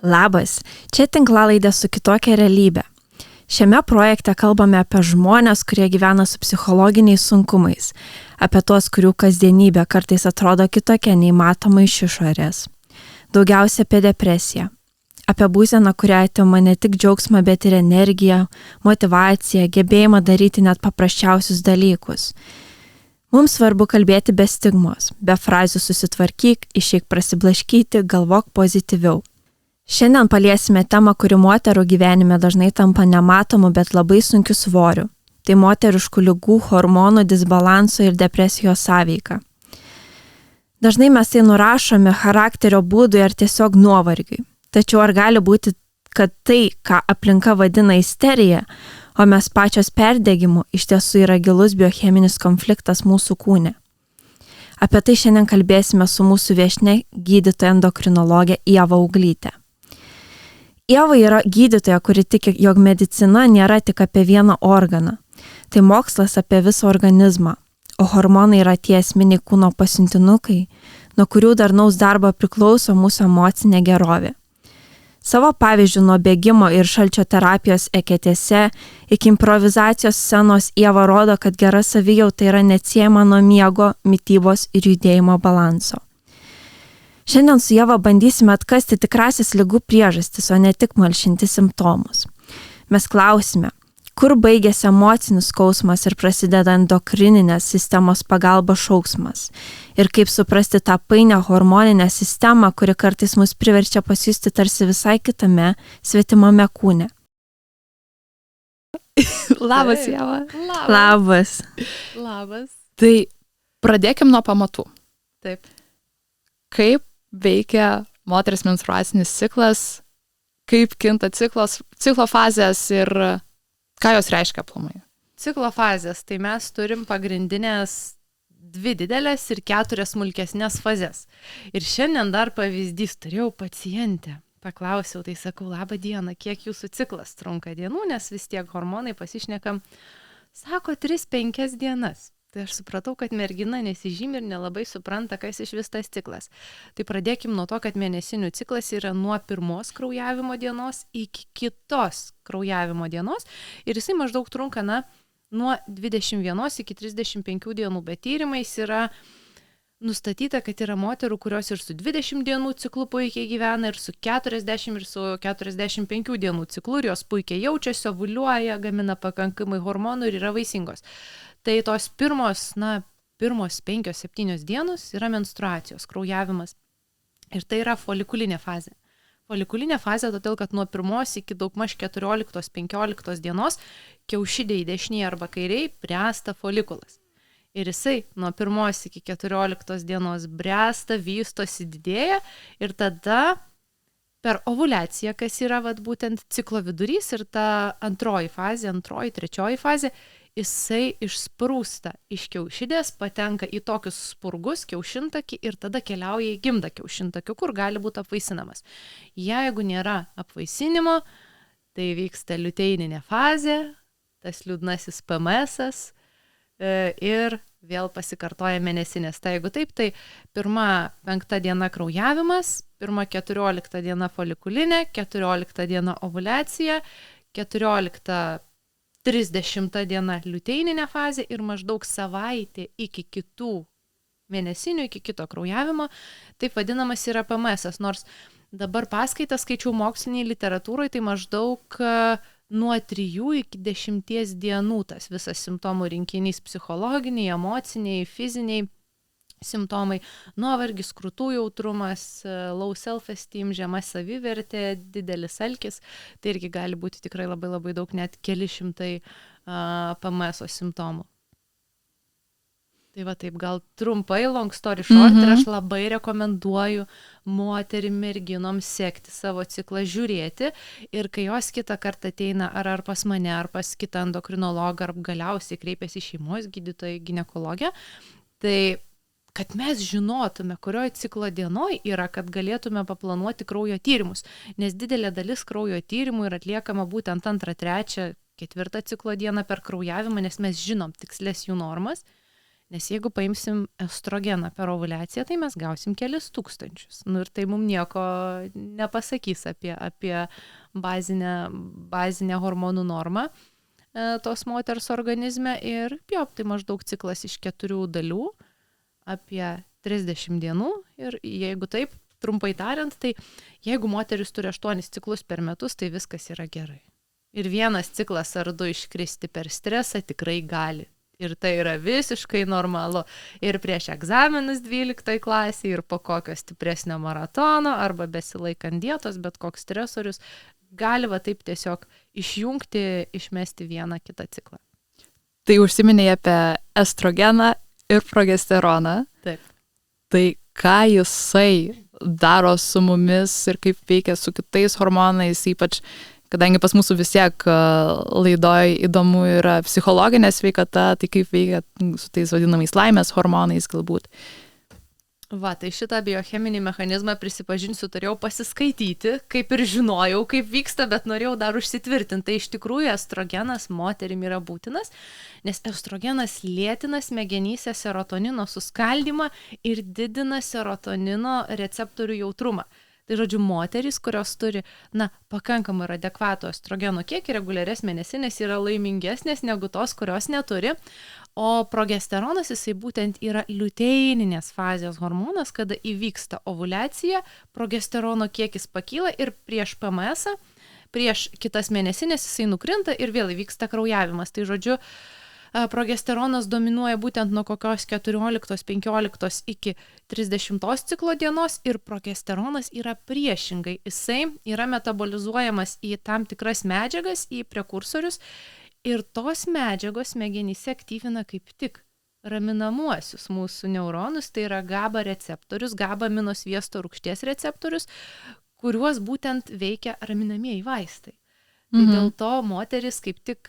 Labas, čia tinklalaidė su kitokia realybė. Šiame projekte kalbame apie žmones, kurie gyvena su psichologiniais sunkumais, apie tuos, kurių kasdienybė kartais atrodo kitokia nei matoma iš išorės. Daugiausia apie depresiją, apie būseną, kurią atima ne tik džiaugsmą, bet ir energiją, motyvaciją, gebėjimą daryti net paprasčiausius dalykus. Mums svarbu kalbėti be stigmos, be frazių susitvarkyk, išeik prasiblaškyti, galvok pozityviau. Šiandien paliesime temą, kuri moterų gyvenime dažnai tampa nematomu, bet labai sunkiu svoriu. Tai moteriškų ligų, hormonų disbalanso ir depresijos sąveika. Dažnai mes tai nurašome charakterio būdui ar tiesiog nuovargiui. Tačiau ar gali būti, kad tai, ką aplinka vadina isterija, o mes pačios perdegimu, iš tiesų yra gilus biocheminis konfliktas mūsų kūne? Apie tai šiandien kalbėsime su mūsų viešne gydytoja endokrinologė Ieva Uglytė. Ieva yra gydytoja, kuri tiki, jog medicina nėra tik apie vieną organą. Tai mokslas apie visą organizmą, o hormonai yra tie esminiai kūno pasiuntinukai, nuo kurių darnaus darbo priklauso mūsų emocinė gerovė. Savo pavyzdžių nuo bėgimo ir šalčio terapijos eketėse iki improvizacijos scenos Ieva rodo, kad gera savijauta yra neatsiejama nuo miego, mitybos ir judėjimo balanso. Šiandien su Ieva bandysime atkasti tikrasis ligų priežastis, o ne tik malšinti simptomus. Mes klausime, kur baigėsi emocinis skausmas ir prasideda endokrininės sistemos pagalba šauksmas. Ir kaip suprasti tą painią hormoninę sistemą, kuri kartais mus priverčia pasijusti tarsi visai kitame, svetimame kūne. Labas, Ieva. Labas. Labas. Tai pradėkim nuo pamatų. Taip. Kaip veikia moters menstruacinis ciklas, kaip kinta ciklo fazės ir ką jos reiškia aplamai? Ciklo fazės, tai mes turim pagrindinės 2 didelės ir 4 smulkesnės fazės. Ir šiandien dar pavyzdys, turėjau pacientę, paklausiau, tai sakau, labą dieną, kiek jūsų ciklas trunka dienų, nes vis tiek hormonai pasišnekam, sako 3-5 dienas. Tai aš supratau, kad mergina nesižymi ir nelabai supranta, kas iš vis tas ciklas. Tai pradėkim nuo to, kad mėnesinių ciklas yra nuo 1 kraujavimo dienos iki kitos kraujavimo dienos ir jisai maždaug trunka nuo 21 iki 35 dienų, bet tyrimais yra nustatyta, kad yra moterų, kurios ir su 20 dienų ciklu puikiai gyvena, ir su 40 ir su 45 dienų ciklu, ir jos puikiai jaučiasi, ovuliuoja, gamina pakankamai hormonų ir yra vaisingos. Tai tos pirmos 5-7 dienos yra menstruacijos, kraujavimas. Ir tai yra folikulinė fazė. Folikulinė fazė todėl, kad nuo 1 iki daugmaž 14-15 dienos kiaušidėj dešinėje arba kairiai bręsta folikulas. Ir jisai nuo 1 iki 14 dienos bręsta, vystosi, didėja ir tada per ovuliaciją, kas yra būtent ciklo vidurys ir ta antroji, 3 fazė, jisai išsprūsta iš kiaušidės, patenka į tokius spurgus, kiaušintakį ir tada keliauja į gimdą kiaušintakių, kur gali būti apvaisinamas. Jeigu nėra apvaisinimo, tai vyksta liuteininė fazė, tas liūdnasis PMS-as ir vėl pasikartoja mėnesinės. Tai jeigu taip, tai 1-5 diena kraujavimas, 1-14 diena folikulinė, 14 diena ovuliacija, 14-30 diena liuteininė fazė ir maždaug savaitė iki kitų mėnesinių, iki kito kraujavimo, taip vadinamas yra PMS-as, nors dabar paskaitą skaičiau moksliniai literatūroje, tai maždaug nuo 3 iki 10 dienų tas visas simptomų rinkinys psichologiniai, emociniai, fiziniai simptomai, nuovargis, krūtų jautrumas, low self-esteem, žema savivertė, didelis alkis, tai irgi gali būti tikrai labai labai daug, net keli šimtai PMS-o simptomų. Tai va taip, gal trumpai, long story short, ir aš labai rekomenduoju moterim, merginom sekti savo ciklą, žiūrėti ir kai jos kitą kartą ateina ar pas mane, ar pas kitą endokrinologą, ar galiausiai kreipiasi šeimos gydytoją, ginekologę, tai kad mes žinotume, kurioje ciklo dienoj yra, kad galėtume paplanuoti kraujo tyrimus, nes didelė dalis kraujo tyrimų yra atliekama būtent 2, 3, 4 ciklo dieną per kraujavimą, nes mes žinom tikslės jų normas. Nes jeigu paimsim estrogeną per ovuliaciją, tai mes gausim kelis tūkstančius. Nu ir tai mums nieko nepasakys apie bazinę hormonų normą tos moters organizme. Ir jo, tai maždaug ciklas iš 4 dalių apie 30 dienų. Ir jeigu taip, trumpai tariant, tai jeigu moteris turi 8 ciklus per metus, tai viskas yra gerai. Ir vienas ciklas ar 2 iškristi per stresą tikrai gali. Ir tai yra visiškai normalu. Ir prieš egzaminus 12 klasėje, ir po kokio stipresnio maratono, arba besilaikant dietos, bet koks stresorius, gali va taip tiesiog išjungti, išmesti vieną kitą ciklą. Tai užsiminėjai apie estrogeną ir progesteroną. Taip. Tai ką jisai daro su mumis ir kaip veikia su kitais hormonais, ypač kadangi pas mūsų vis tiek laidoj įdomu yra psichologinė sveikata, tai kaip veikia su tais vadinamais laimės hormonais galbūt. Va, tai šitą biocheminį mechanizmą, prisipažinsiu, turėjau pasiskaityti, kaip ir žinojau, kaip vyksta, bet norėjau dar užsitvirtinti. Tai iš tikrųjų estrogenas moterim yra būtinas, nes estrogenas lėtina smegenyse serotonino suskaldymą ir didina serotonino receptorių jautrumą. Tai žodžiu, moterys, kurios turi, pakankamai ir adekvatų estrogeno kiekį, reguliarias mėnesinės yra laimingesnės negu tos, kurios neturi. O progesteronas, jisai būtent yra liuteininės fazės hormonas, kada įvyksta ovuliacija, progesterono kiekis pakyla ir prieš PMS, prieš kitas mėnesinės jisai nukrinta ir vėl įvyksta kraujavimas. Tai žodžiu, progesteronas dominuoja būtent nuo kokios 14-15 iki 30 ciklo dienos ir progesteronas yra priešingai. Jisai yra metabolizuojamas į tam tikras medžiagas, į prekursorius ir tos medžiagos smegenyse aktyvina kaip tik raminamuosius mūsų neuronus, tai yra GABA receptorius, GABA aminosviesto rūgšties receptorius, kuriuos būtent veikia raminamieji vaistai. Tai dėl to moteris kaip tik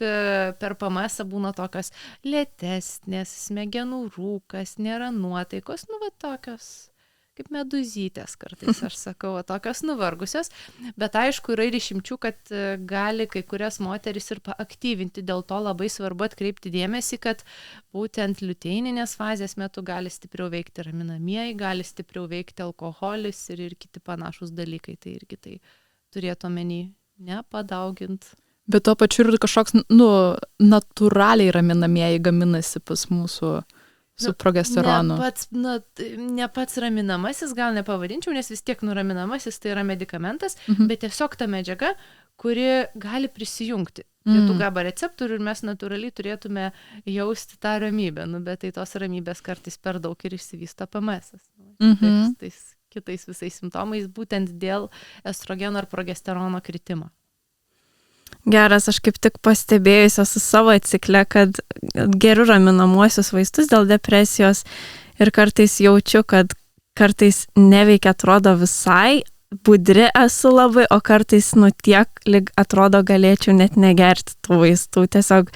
per PMS būna tokios lėtesnės, smegenų rūkas, nėra nuotaikos, tokios kaip meduzytės kartais, aš sakau, tokios nuvargusios, bet aišku yra ir išimčių, kad gali kai kurias moteris ir paaktyvinti, dėl to labai svarbu atkreipti dėmesį, kad būtent liuteininės fazės metu gali stipriau veikti raminamieji, gali stipriau veikti alkoholis ir kiti panašus dalykai, tai irgi tai turėtų omeny. Nepadaugint. Bet tuo pačiu ir kažkoks, natūraliai raminamieji gaminasi pas mūsų su progesteronu. Ne pats raminamasis, gal nepavadinčiau, nes vis tiek nuraminamasis tai yra medikamentas, bet tiesiog ta medžiaga, kuri gali prisijungti prie tų GABA receptorių ir mes natūraliai turėtume jausti tą ramybę, bet tai tos ramybės kartais per daug ir išsivysto PMS-as. Tais kitais visais simptomais, būtent dėl estrogeno ar progesterono kritimo. Geras, aš kaip tik pastebėjusi su savo cikle, kad geriu raminamuosius vaistus dėl depresijos ir kartais jaučiu, kad kartais neveikia, atrodo visai, budri esu labai, o kartais tiek, lyg atrodo galėčiau net negerti tų vaistų. Tiesiog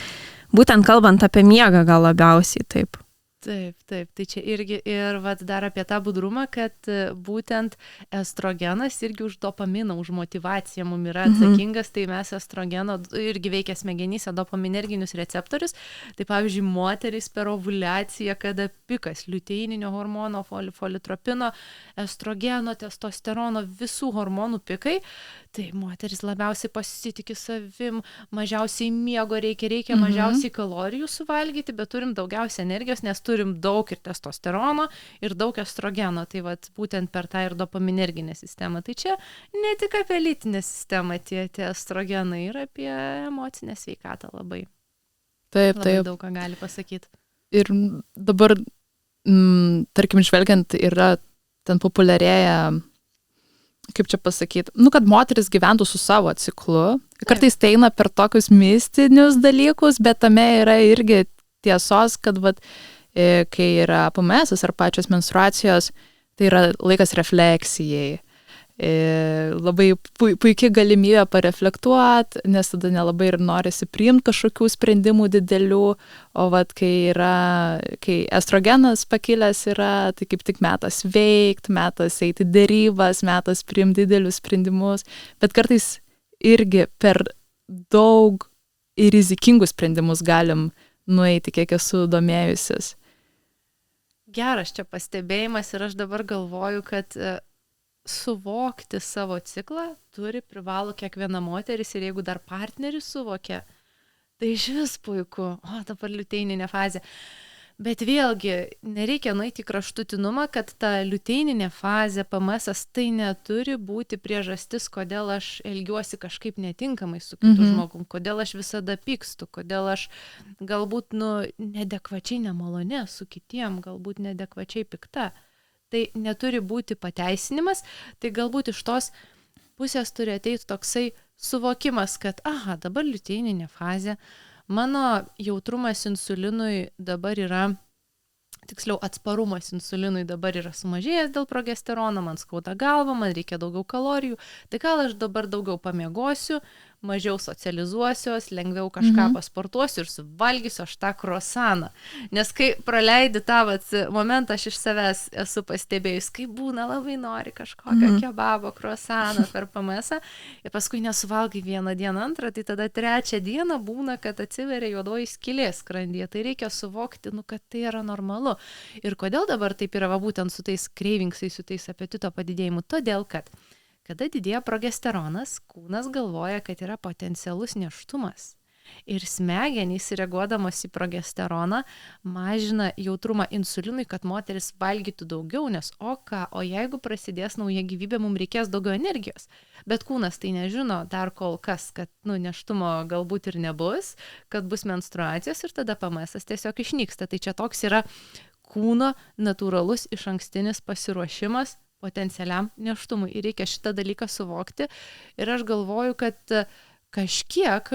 būtent kalbant apie miegą gal labiausiai taip. Taip, tai čia irgi ir dar apie tą budrumą, kad būtent estrogenas irgi už dopaminą, už motivaciją mums yra atsakingas, tai mes estrogeno irgi veikia smegenyse dopaminerginius receptorius, tai pavyzdžiui moterys per ovuliaciją, kada pikas liuteininio hormono, folitropino, estrogeno, testosterono, visų hormonų pikai, tai moteris labiausiai pasitikė savim, mažiausiai miego reikia mažiausiai kalorijų suvalgyti, bet turim daugiausiai energijos, nes turim daug ir testosterono, ir daug estrogeno, tai būtent per tą ir dopaminerginę sistemą. Tai čia ne tik apie lytinę sistemą tie estrogenai, ir apie emocinę sveikatą labai. Taip. Labai daug ką gali pasakyti. Ir dabar, tarkim, žvelgiant, yra ten populiarėja, kaip čia pasakyti, kad moteris gyventų su savo ciklu. Kartais tai eina per tokius mistinius dalykus, bet tame yra irgi tiesos, kad kai yra PMS ar pačios menstruacijos, tai yra laikas refleksijai. Labai puikiai galimybė pareflektuoti, nes tada nelabai ir norisi priimti kažkokių sprendimų didelių, o kai estrogenas pakilęs yra, tai kaip tik metas veikti, metas eiti derybas, metas priimti didelius sprendimus, bet kartais irgi per daug ir rizikingus sprendimus galim nueiti, kiek esu domėjusis. Geras čia pastebėjimas ir aš dabar galvoju, kad suvokti savo ciklą privalo kiekviena moteris ir jeigu dar partneris suvokia, tai iš vis puiku. O, dabar liuteininė fazė. Bet vėlgi, nereikia nueiti į kraštutinumą, kad ta liuteininė fazė, PMS-as, tai neturi būti priežastis, kodėl aš elgiuosi kažkaip netinkamai su kitu žmogum, kodėl aš visada pykstu, kodėl aš galbūt nedekvačiai nemalonė su kitiem, galbūt nedekvačiai pikta. Tai neturi būti pateisinimas, tai galbūt iš tos pusės turi ateiti toksai suvokimas, kad, dabar liuteininė fazė, mano jautrumas insulinui dabar yra, tiksliau atsparumas insulinui dabar yra sumažėjęs dėl progesterono, man skauda galva, man reikia daugiau kalorijų, tai gal aš dabar daugiau pamiegosiu, mažiau socializuosiuos, lengviau kažką pasportuosiu ir suvalgysiu aš tą kruasaną. Nes kai praleidi tą momentą, aš iš savęs esu pastebėjus, kai būna labai nori kažkokio kebabo, kruasano per PMS-ą ir paskui nesuvalgai vieną dieną, antrą, tai tada trečią dieną būna, kad atsiveria juodoji skylė skrandyje. Tai reikia suvokti, kad tai yra normalu. Ir kodėl dabar taip yra būtent su tais cravingsais, su tais apetito padidėjimu? Todėl, kad kada didėja progesteronas, kūnas galvoja, kad yra potencialus nėštumas. Ir smegenys, reaguodamos į progesteroną, mažina jautrumą insulinui, kad moteris valgytų daugiau, nes o jeigu prasidės nauja gyvybė, mums reikės daugiau energijos. Bet kūnas tai nežino dar kol kas, kad nėštumo galbūt ir nebus, kad bus menstruacijos ir tada PMS-as tiesiog išnyksta. Tai čia toks yra kūno natūralus išankstinis pasiruošimas potencialiam nėštumui. Ir reikia šitą dalyką suvokti. Ir aš galvoju, kad kažkiek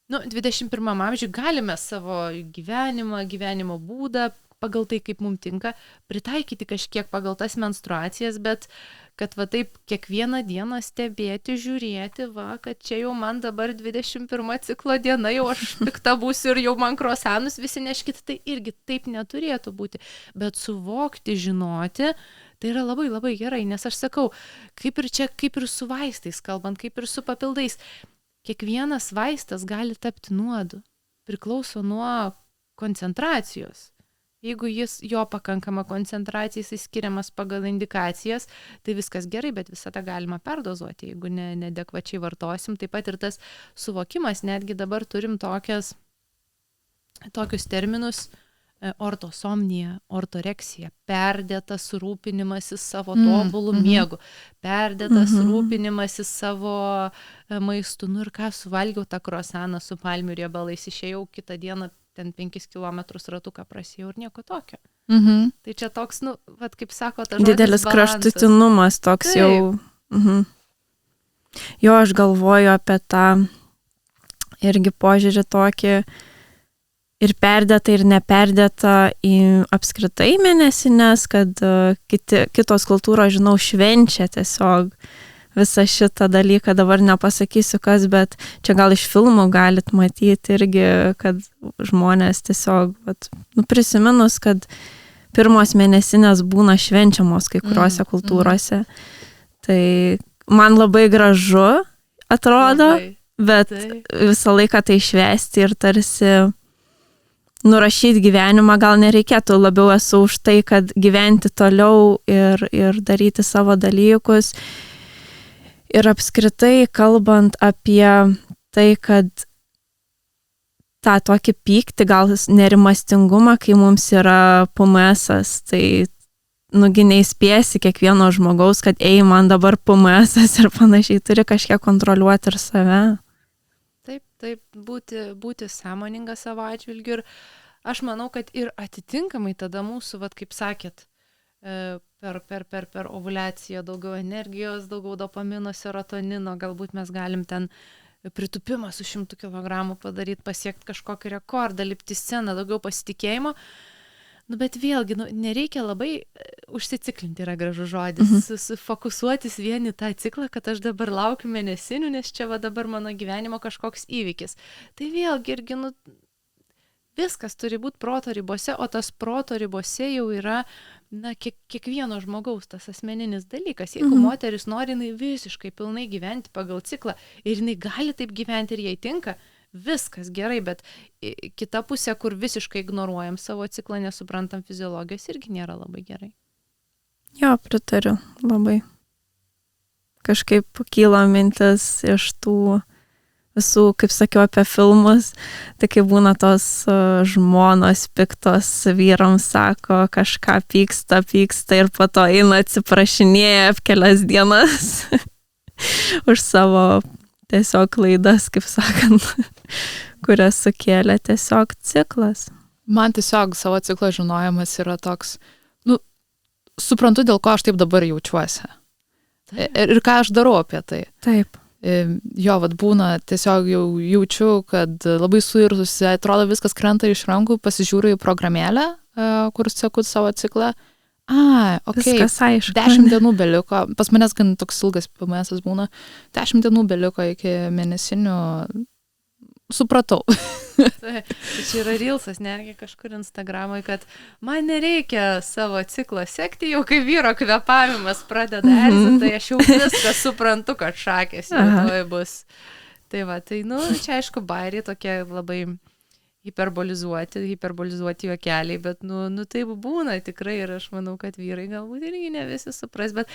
21 amžiuje galime savo gyvenimo būdą pagal tai, kaip mums tinka, pritaikyti kažkiek pagal tas menstruacijas, bet kad taip kiekvieną dieną stebėti, žiūrėti, kad čia jau man dabar 21 ciklo diena, jau aš pikta būsiu ir jau man kruasanus visi neškit, tai irgi taip neturėtų būti. Bet suvokti, žinoti, tai yra labai labai gerai, nes aš sakau, kaip ir su vaistais kalbant, kaip ir su papildais, kiekvienas vaistas gali tapti nuodu, priklauso nuo koncentracijos. Jeigu jo pakankama koncentracija, jis skiriamas pagal indikacijas, tai viskas gerai, bet visada galima perdozuoti, jeigu nedekvačiai vartosim. Taip pat ir tas suvokimas, netgi dabar turim tokius terminus, ortosomnija, ortoreksija, perdėtas rūpinimasis savo tobulų miegu, perdėtas rūpinimasis savo maistu. Ir ką, suvalgiau tą kruasaną su palmių riebalais, išėjau kitą dieną, ten 5 kilometrus ratuką prasėjau ir nieko tokio. Tai čia toks, kaip sako, tas žodis didelis kraštutinumas toks. Taip. Jau. Jo, aš galvoju apie tą irgi požiūrį tokį ir perdėta, ir neperdėta į apskritai mėnesines, kad kitos kultūros, žinau, švenčia tiesiog visą šitą dalyką, dabar nepasakysiu kas, bet čia gal iš filmų galit matyti irgi, kad žmonės tiesiog, prisiminus, kad pirmos mėnesinės būna švenčiamos kai kuriuose kultūrose. Tai man labai gražu atrodo, bet visą laiką tai švęsti ir tarsi nurašyti gyvenimą gal nereikėtų, labiau esu už tai, kad gyventi toliau ir daryti savo dalykus. Ir apskritai, kalbant apie tai, kad tą tokį pyktį, gal nerimastingumą, kai mums yra PMS-as, tai neįspėsi kiekvieno žmogaus, kad man dabar PMS-as ir panašiai, turi kažkiek kontroliuoti ir save. Taip, būti sąmoninga savo atžvilgiu ir aš manau, kad ir atitinkamai tada mūsų, kaip sakėt, per ovuliaciją daugiau energijos, daugiau dopamino, serotonino, galbūt mes galim ten pritupimą su 100 kg padaryti, pasiekti kažkokį rekordą, lipti į sceną, daugiau pasitikėjimo. Bet vėlgi, nereikia labai užsiciklinti, yra gražus žodis, fokusuotis vien į tą ciklą, kad aš dabar laukiu mėnesinių, nes čia dabar mano gyvenimo kažkoks įvykis. Tai vėlgi irgi, viskas turi būti proto ribose, o tas proto ribose jau yra kiekvieno žmogaus tas asmeninis dalykas. Jeigu moteris nori visiškai pilnai gyventi pagal ciklą ir jinai gali taip gyventi ir jai tinka, viskas gerai, bet kita pusė, kur visiškai ignoruojam savo ciklą, nesuprantam fiziologijos, irgi nėra labai gerai. Jo, pritariu labai. Kažkaip kyla mintis iš tų visų, kaip sakiau, apie filmus, tai kai būna tos žmonos piktos vyrams sako, kažką pyksta ir po to eina atsiprašinėja kelias dienas už savo tiesiog klaidas, kaip sakant, kurias sukėlė tiesiog ciklas. Man tiesiog savo ciklo žinojimas yra toks, suprantu, dėl ko aš taip dabar jaučiuosi. Ir ką aš darau apie tai. Taip. Jo, būna, tiesiog jau jaučiu, kad labai suirzusi, atrodo viskas krenta iš rankų, pasižiūriu į programėlę, kur seku savo ciklą. Viskas aišku. 10 dienų beliko, pas manęs gan toks ilgas PMS būna, 10 dienų beliko iki mėnesinių, supratau. Tai čia yra reelsas, netgi kažkur Instagramai, kad man nereikia savo ciklą sekti, jau kai vyro kvepavimas pradeda erzinti, tai aš jau viską suprantu, kad šakės jau toj bus. Tai čia aišku, bairiai tokie labai hiperbolizuoti juokeliai, bet taip būna tikrai ir aš manau, kad vyrai galbūt irgi ne visi supras, bet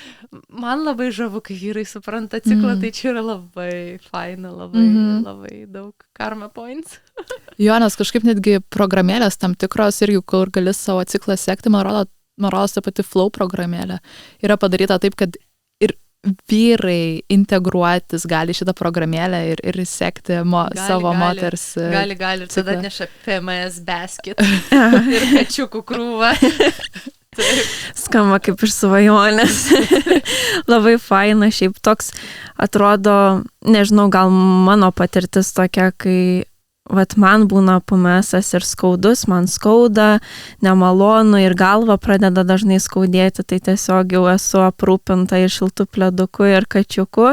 man labai žavu, kai vyrai supranta ciklą, tai čia yra labai faina, labai daug karma points. Jo, nes kažkaip netgi programėlės tam tikros irgi, kur gali savo ciklą sekti, man rodos ta pati Flow programėlė yra padaryta taip, kad ir vyrai integruotis gali šitą programėlę ir sekti savo moters. Gali, ir tada neša PMS basket ir kačiukų krūvą. Skamba kaip iš svajonės. Labai faina, šiaip toks atrodo, nežinau, gal mano patirtis tokia, kai man būna PMS-as ir skaudus, man skauda, nemalonu ir galva pradeda dažnai skaudėti, tai tiesiog jau esu aprūpinta ir šiltų pledukų ir kačiukų.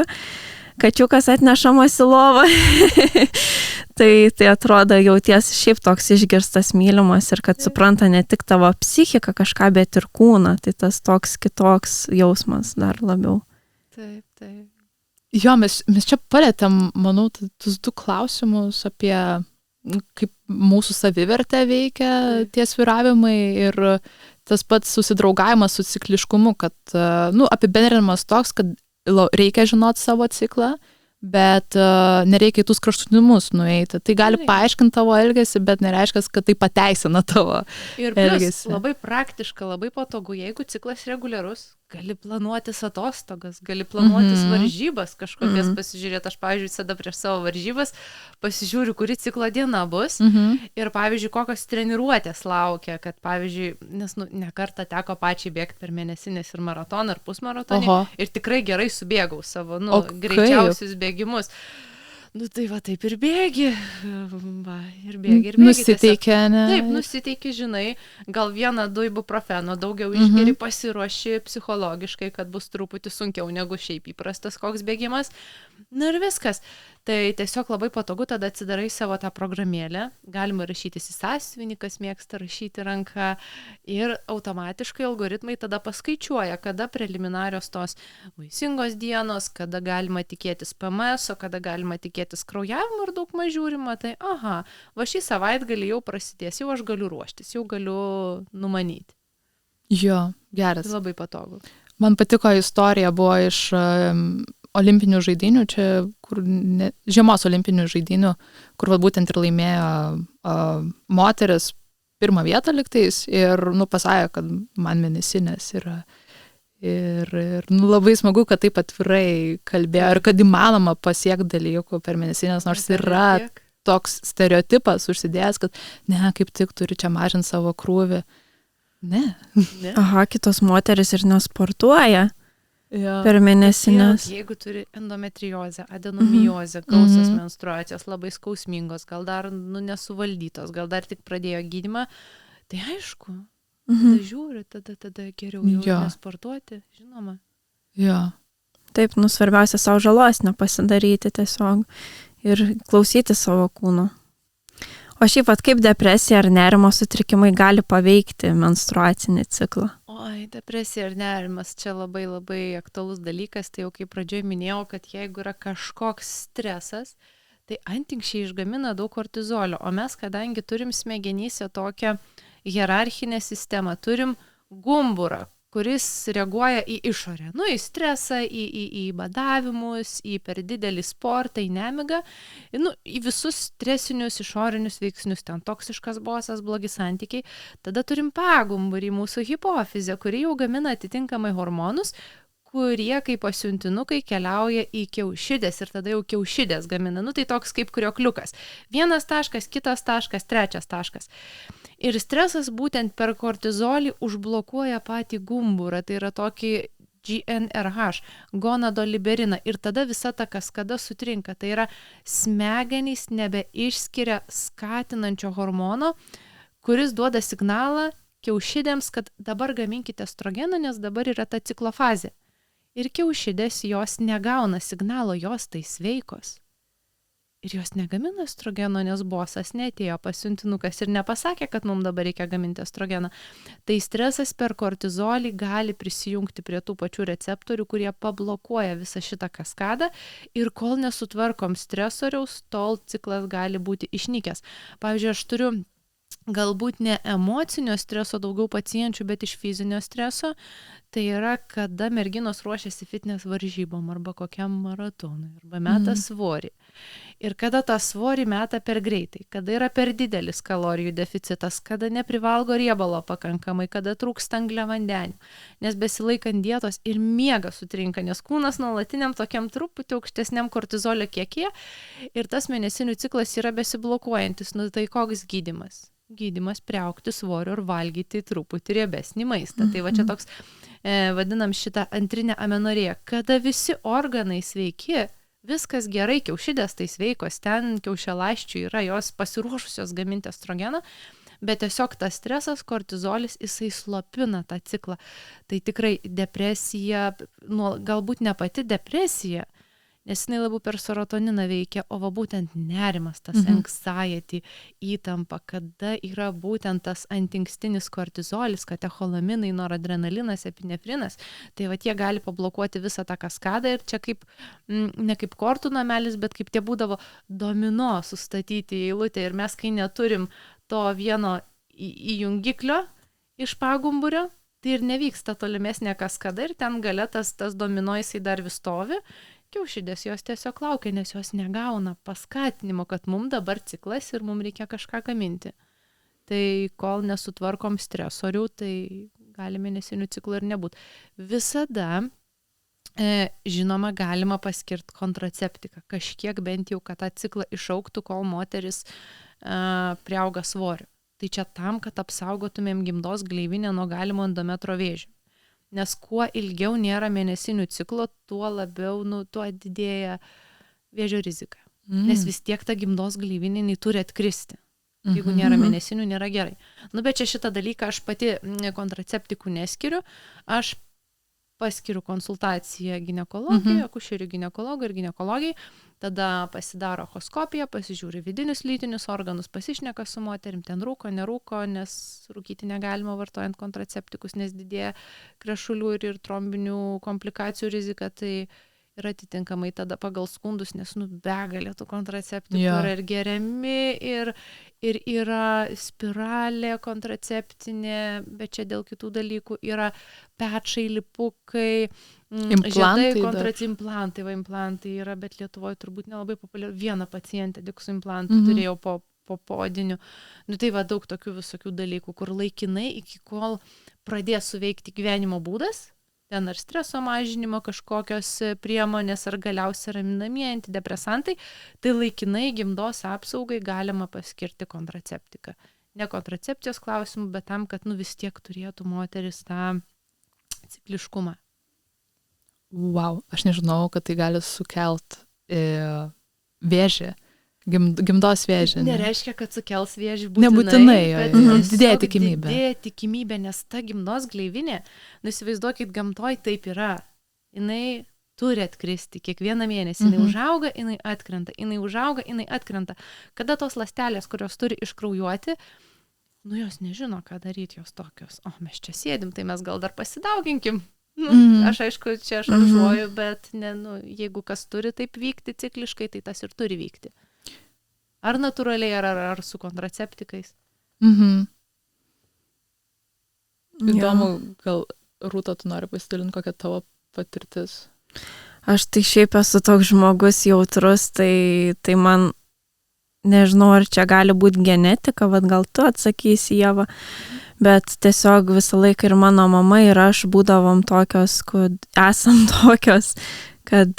Kačiukas atnešamas į lovą. tai atrodo jauties šiaip toks išgirstas mylimas ir kad supranta ne tik tavo psichiką kažką, bet ir kūną. Tai tas toks kitoks jausmas dar labiau. Taip. Jo, mes čia palėtėm, manau, tuos 2 klausimus apie kaip mūsų savivertę veikia tie svyravimai ir tas pats susidraugavimas su cikliškumu, kad apibendrinimas toks, kad reikia žinoti savo ciklą, bet nereikia į tuos kraštutinumus nueiti. Tai gali paaiškinti tavo elgesį, bet nereiškia, kad tai pateisina tavo elgesį. Ir plus, labai praktiška, labai patogu, jeigu ciklas reguliarus, gali planuotis atostogas, gali planuotis varžybas kažkokias pasižiūrėti. Aš, pavyzdžiui, visada prieš savo varžybas pasižiūriu, kuri ciklo diena bus ir, pavyzdžiui, kokios treniruotės laukia, kad, pavyzdžiui, nes ne kartą teko pačiai bėgti per mėnesinės ir maratoną ir pusmaratonį ir tikrai gerai subėgau savo, greičiausius bėgimus. Tai taip ir bėgi. Nusiteikė, ne? Taip, nusiteikė, žinai, gal 1-2 ibuprofeno, daugiau išgeri, pasiruoši psichologiškai, kad bus truputį sunkiau negu šiaip įprastas koks bėgimas. Ir viskas. Tai tiesiog labai patogu, tada atsidarai savo tą programėlę, galima rašytis į sąsiuvinį, kas mėgsta rašyti ranką ir automatiškai algoritmai tada paskaičiuoja, kada preliminarios tos vaisingos dienos, kada galima tikėtis PMS, o kada galima tikėtis kraujavimo ir daug mažiūrima, tai šį savaitgalį jau prasidės, jau aš galiu ruoštis, jau galiu numanyti. Jo, geras. Tai labai patogu. Man patiko istorija, buvo iš olimpinių žaidynių, čia žiemos olimpinių žaidynių, kur būtent ir laimėjo moteris 1 vietą liktais ir pasakė, kad man mėnesinės yra. Ir labai smagu, kad taip atvirai kalbėjo ir kad įmanoma pasiekti dalykų per mėnesinės, nors yra toks stereotipas užsidėjęs, kad kaip tik turi čia mažinti savo krūvį. Ne. Kitos moteris ir nesportuoja. Per mėnesinės. Jeigu turi endometriozę, adenomiozę, gausios menstruacijos, labai skausmingos, gal dar nesuvaldytos, gal dar tik pradėjo gydymą, tai aišku, tada žiūri, tada geriau jau nesportuoti, žinoma. Jo. Taip, svarbiausia savo žalos nepasidaryti tiesiog ir klausyti savo kūno. O šiaip kaip depresija ar nerimo sutrikimai gali paveikti menstruacinį ciklą? Depresija ir nerimas čia labai labai aktualus dalykas, tai jau kaip pradžioje minėjau, kad jeigu yra kažkoks stresas, tai antinksčiai išgamina daug kortizolio, o mes kadangi turim smegenyse tokią hierarchinę sistemą, turim gumburą, kuris reaguoja į išorę, į stresą, į badavimus, į per didelį sportą, į nemigą, į visus stresinius išorinius veiksnius, ten toksiškas bosas, blogi santykiai. Tada turim pagumburį, mūsų hipofizę, kuri jau gamina atitinkamai hormonus, kurie kaip pasiuntinukai keliauja į kiaušidės ir tada jau kiaušidės gamina. Tai toks kaip kriokliukas. Vienas taškas, kitas taškas, trečias taškas. Ir stresas būtent per kortizolį užblokuoja patį gumburą, tai yra tokį GnRH, gonadoliberiną. Ir tada visa ta kaskada sutrinka. Tai yra smegenys nebeišskiria skatinančio hormono, kuris duoda signalą kiaušidėms, kad dabar gaminkite estrogeną, nes dabar yra ta ciklo fazė. Ir kiaušidės jos negauna signalo, jos tai sveikos. Ir jos negamina estrogeno, nes bosas neatėjo pasiuntinukas ir nepasakė, kad mums dabar reikia gaminti estrogeną. Tai stresas per kortizolį gali prisijungti prie tų pačių receptorių, kurie pablokuoja visą šitą kaskadą ir kol nesutvarkom stresoriaus, tol ciklas gali būti išnykęs. Pavyzdžiui, aš turiu galbūt ne emocinio streso daugiau pacienčių, bet iš fizinio streso. Tai yra, kada merginos ruošiasi fitness varžybom arba kokiam maratonui, arba meta svorį. Ir kada tą svorį meta per greitai, kada yra per didelis kalorijų deficitas, kada neprivalgo riebalo pakankamai, kada trūksta angliavandenių. Nes besilaikant dietos ir miegas sutrinka, nes kūnas nuolatiniam tokiam truputį aukštesniam kortizolio kiekyje ir tas mėnesinių ciklas yra besiblokuojantis. Tai koks gydymas? Gydymas priaugti svorio ir valgyti truputį riebesnį maistą. Tai va čia toks, vadinam šitą antrinę amenoriją. Kada visi organai sveiki, viskas gerai, kiaušidės tai sveikos, ten kiaušialąsčių yra, jos pasiruošusios gaminti estrogeną, bet tiesiog tas stresas, kortizolis, jisai slopina tą ciklą. Tai tikrai depresija, galbūt ne pati depresija, nes jinai labiau per serotoniną veikia, o va būtent nerimas, tas anxiety, įtampa, kada yra būtent tas antinkstinis kortizolis, katecholaminai, noradrenalinas, epinefrinas, tai va tie gali pablokuoti visą tą kaskadą ir čia kaip, ne kaip kortų namelis, bet kaip tie būdavo domino sustatyti į eilutę ir mes, kai neturim to vieno įjungiklio iš pagumburio, tai ir nevyksta tolimesnė kaskada ir ten gale tas domino jisai dar vis stovi. Kiaušidės jos tiesiog laukia, nes jos negauna paskatinimo, kad mums dabar ciklas ir mums reikia kažką gaminti. Tai kol nesutvarkom stresorių, tai gali mėnesinių ciklų ir nebūti. Visada, žinoma, galima paskirti kontraceptiką. Kažkiek bent jau, kad tą ciklą išauktų, kol moteris priauga svorio. Tai čia tam, kad apsaugotumėm gimdos gleivinę nuo galimo endometro vėžio. Nes kuo ilgiau nėra mėnesinių ciklo, tuo labiau, tuo didėja vėžio rizika. Nes vis tiek ta gimdos gleivinė turi atkristi. Jeigu nėra mėnesinių, nėra gerai. Bet čia šitą dalyką aš pati kontraceptikų neskiriu. Aš paskiriu konsultaciją ginekologijai, akušerių ginekologui ir ginekologijai. Tada pasidaro echoskopiją, pasižiūri vidinius lytinius organus, pasišneka su moterim, ten rūko, nerūko, nes rūkyti negalima vartojant kontraceptikus, nes didėja krešulių ir trombinių komplikacijų rizika. Tai ir atitinkamai tada pagal skundus, nes begalė tų kontraceptikų yra ir geriami, ir yra spiralė kontraceptinė, bet čia dėl kitų dalykų yra pečai, lipukai, implantai, implantai yra, bet Lietuvoje turbūt nelabai populiaru. Vieną pacientę tik su implantu turėjau po podiniu. Tai va daug tokių visokių dalykų, kur laikinai iki kol pradės suveikti gyvenimo būdas, ten ar streso mažinimo kažkokios priemonės, ar galiausiai raminamieji antidepresantai, tai laikinai gimdos apsaugai galima paskirti kontraceptiką. Ne kontracepcijos klausimų, bet tam, kad vis tiek turėtų moteris tą cikliškumą. Wow, aš nežinau, kad tai gali sukelt vėžį, gimdos vėžį. Nereiškia, kad sukels vėžį būtinai. Nebūtinai, didėja tikimybė. Didėja tikimybė, nes ta gimdos gleivinė, įsivaizduokit, gamtoj taip yra. Jinai turi atkristi kiekvieną mėnesį. Jinai užauga, jinai atkrenta, jinai užauga, jinai atkrenta. Kada tos ląstelės, kurios turi iškraujuoti, jos nežino, ką daryti, jos tokios. O, mes čia sėdim, tai mes gal dar pasidauginkim. Aš aišku, čia aš šaržuoju, bet jeigu kas turi taip vykti cikliškai, tai tas ir turi vykti. Ar natūraliai, ar su kontraceptikais. Įdomu, gal Rūta, tu nori pasidalinti, kokia tavo patirtis? Aš tai šiaip esu toks žmogus jautrus, tai man nežinau, ar čia gali būti genetika, vat gal tu atsakysi, Ieva, bet tiesiog visą laiką ir mano mama ir aš būdavom tokios, esam tokios, kad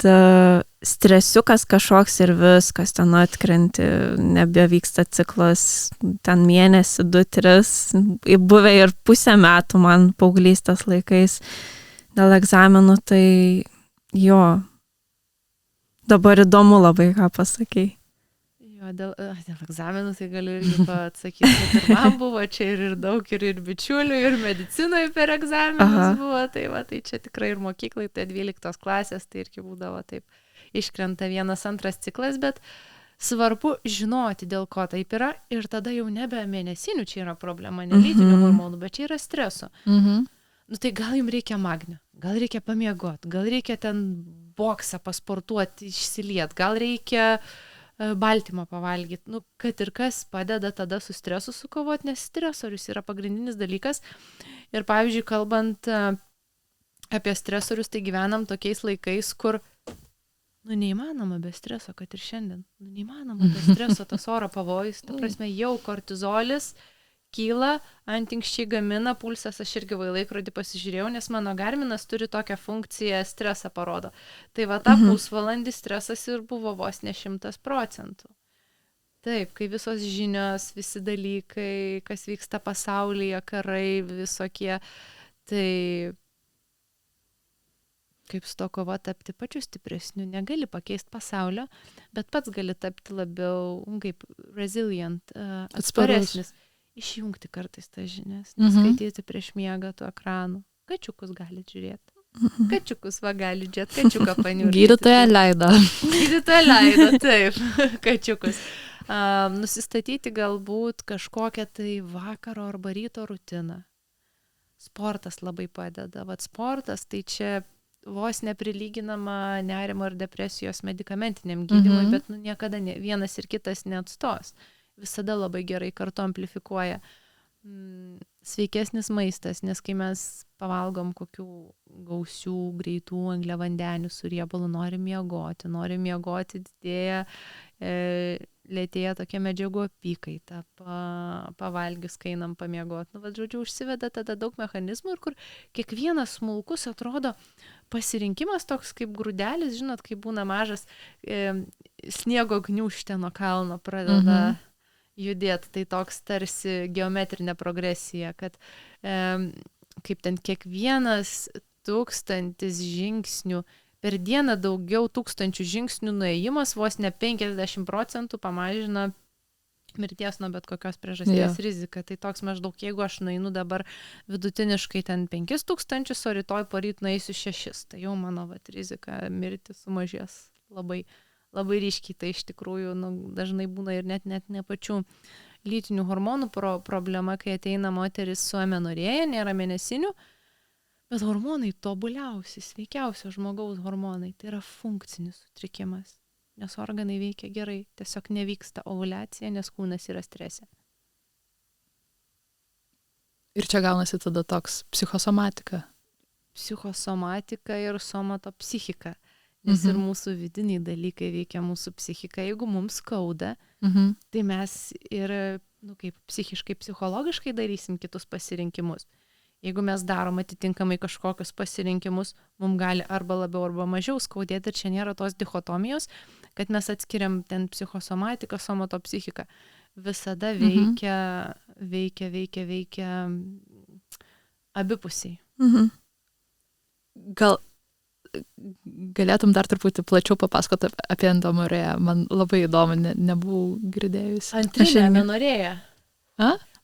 stresiukas kažkoks ir viskas ten atkrenti, nebevyksta ciklas, ten mėnesį, 2-3, buvę ir pusę metų man paauglystės laikais dėl egzaminų, tai jo, dabar įdomu labai, ką pasakei. Jo, dėl egzaminų tai galiu irgi atsakyti, kad ir man buvo čia ir daug, ir bičiulių, ir medicinoje per egzaminus buvo, tai čia tikrai ir mokyklai, tai 12 klasės, tai irgi būdavo taip, iškrenta 1-2 ciklas, bet svarbu žinoti, dėl ko taip yra, ir tada jau nebe mėnesinių čia yra problema, ne lytinių hormonų, bet čia yra streso. Nu tai gal jums reikia magnio, gal reikia pamiegoti, gal reikia ten boksą pasportuoti, išsiliet, gal reikia baltymą pavalgyti, nu, kad ir kas padeda tada su stresu sukovoti, nes stresorius yra pagrindinis dalykas. Ir pavyzdžiui, kalbant apie stresorius, tai gyvenam tokiais laikais, kur nu neįmanoma be streso, kad ir šiandien. Nu neįmanoma be streso, tas oro pavojus, ta prasme, jau kortizolis kyla, antinkščiai gamina, pulsas, aš irgi laikrodį pasižiūrėjau, nes mano Garminas turi tokią funkciją, stresą parodo. Tai va tą pusvalandį stresas ir buvo vos ne 100%. Taip, kai visos žinios, visi dalykai, kas vyksta pasaulyje, karai visokie, tai kaip su to kova tapti pačiu stipresniu, negali pakeisti pasaulio, bet pats gali tapti labiau, kaip resilient, atsparesnis. Išjungti kartais tas žinias, neskaityti prieš miegą tų ekranų. Kačiukus gali žiūrėti. Kačiukus va gali žiūrėti, kačiuką paniurti. Gydytoja leido. Gydytoja leido, taip, kačiukus. Nusistatyti galbūt kažkokią tai vakaro arba ryto rutiną. Sportas labai padeda. Vat sportas, tai čia vos neprilyginama nerimo ir depresijos medikamentiniam gydymui, bet nu, niekada vienas ir kitas neatstos. Visada labai gerai kartu amplifikuoja. Sveikesnis maistas, nes kai mes pavalgom kokių gausių, greitų angliavandenių su riebalu, norim miegoti, didėja, lėtėja tokia medžiagų apykaita, pavalgius, kai einam pamiegoti. Nu, žodžiu, užsiveda tada daug mechanizmų, ir kur kiekvienas smulkus atrodo pasirinkimas toks kaip grūdelis, žinot, kai būna mažas sniego gniūžtė nuo kalno pradeda judėti, tai toks tarsi geometrinė progresija, kad kaip ten kiekvienas 1000 žingsnių per dieną daugiau 1000 žingsnių nuėjimas vos ne 50% pamažina mirties nuo bet kokios priežasties riziką. Tai toks maždaug, jeigu aš nueinu dabar vidutiniškai ten 5000, o rytoj poryt nueisiu 6, tai jau mano rizika mirti sumažės labai ryškiai. Tai iš tikrųjų dažnai būna ir net ne pačių lytinių hormonų problema, kai ateina moteris su amenorėja, nėra mėnesinių, bet hormonai tobuliausi, sveikiausio žmogaus hormonai, tai yra funkcinis sutrikimas, nes organai veikia gerai, tiesiog nevyksta ovuliacija, nes kūnas yra strese. Ir čia gaunasi tada toks psichosomatika. Psichosomatika ir somatopsichika. Nes ir mūsų vidiniai dalykai veikia mūsų psichiką. Jeigu mums skauda, tai mes ir kaip psichiškai, psichologiškai darysim kitus pasirinkimus. Jeigu mes darom atitinkamai kažkokius pasirinkimus, mums gali arba labiau, arba mažiau skaudėti. Ir čia nėra tos dichotomijos, kad mes atskiriam ten psichosomatiką, somatopsichiką. Visada veikia abipusiai. Gal galėtum dar truputį plačiau papasakoti apie endomenorėją? Man labai įdomu, nebuvau girdėjusi. Antrinė amenorėja.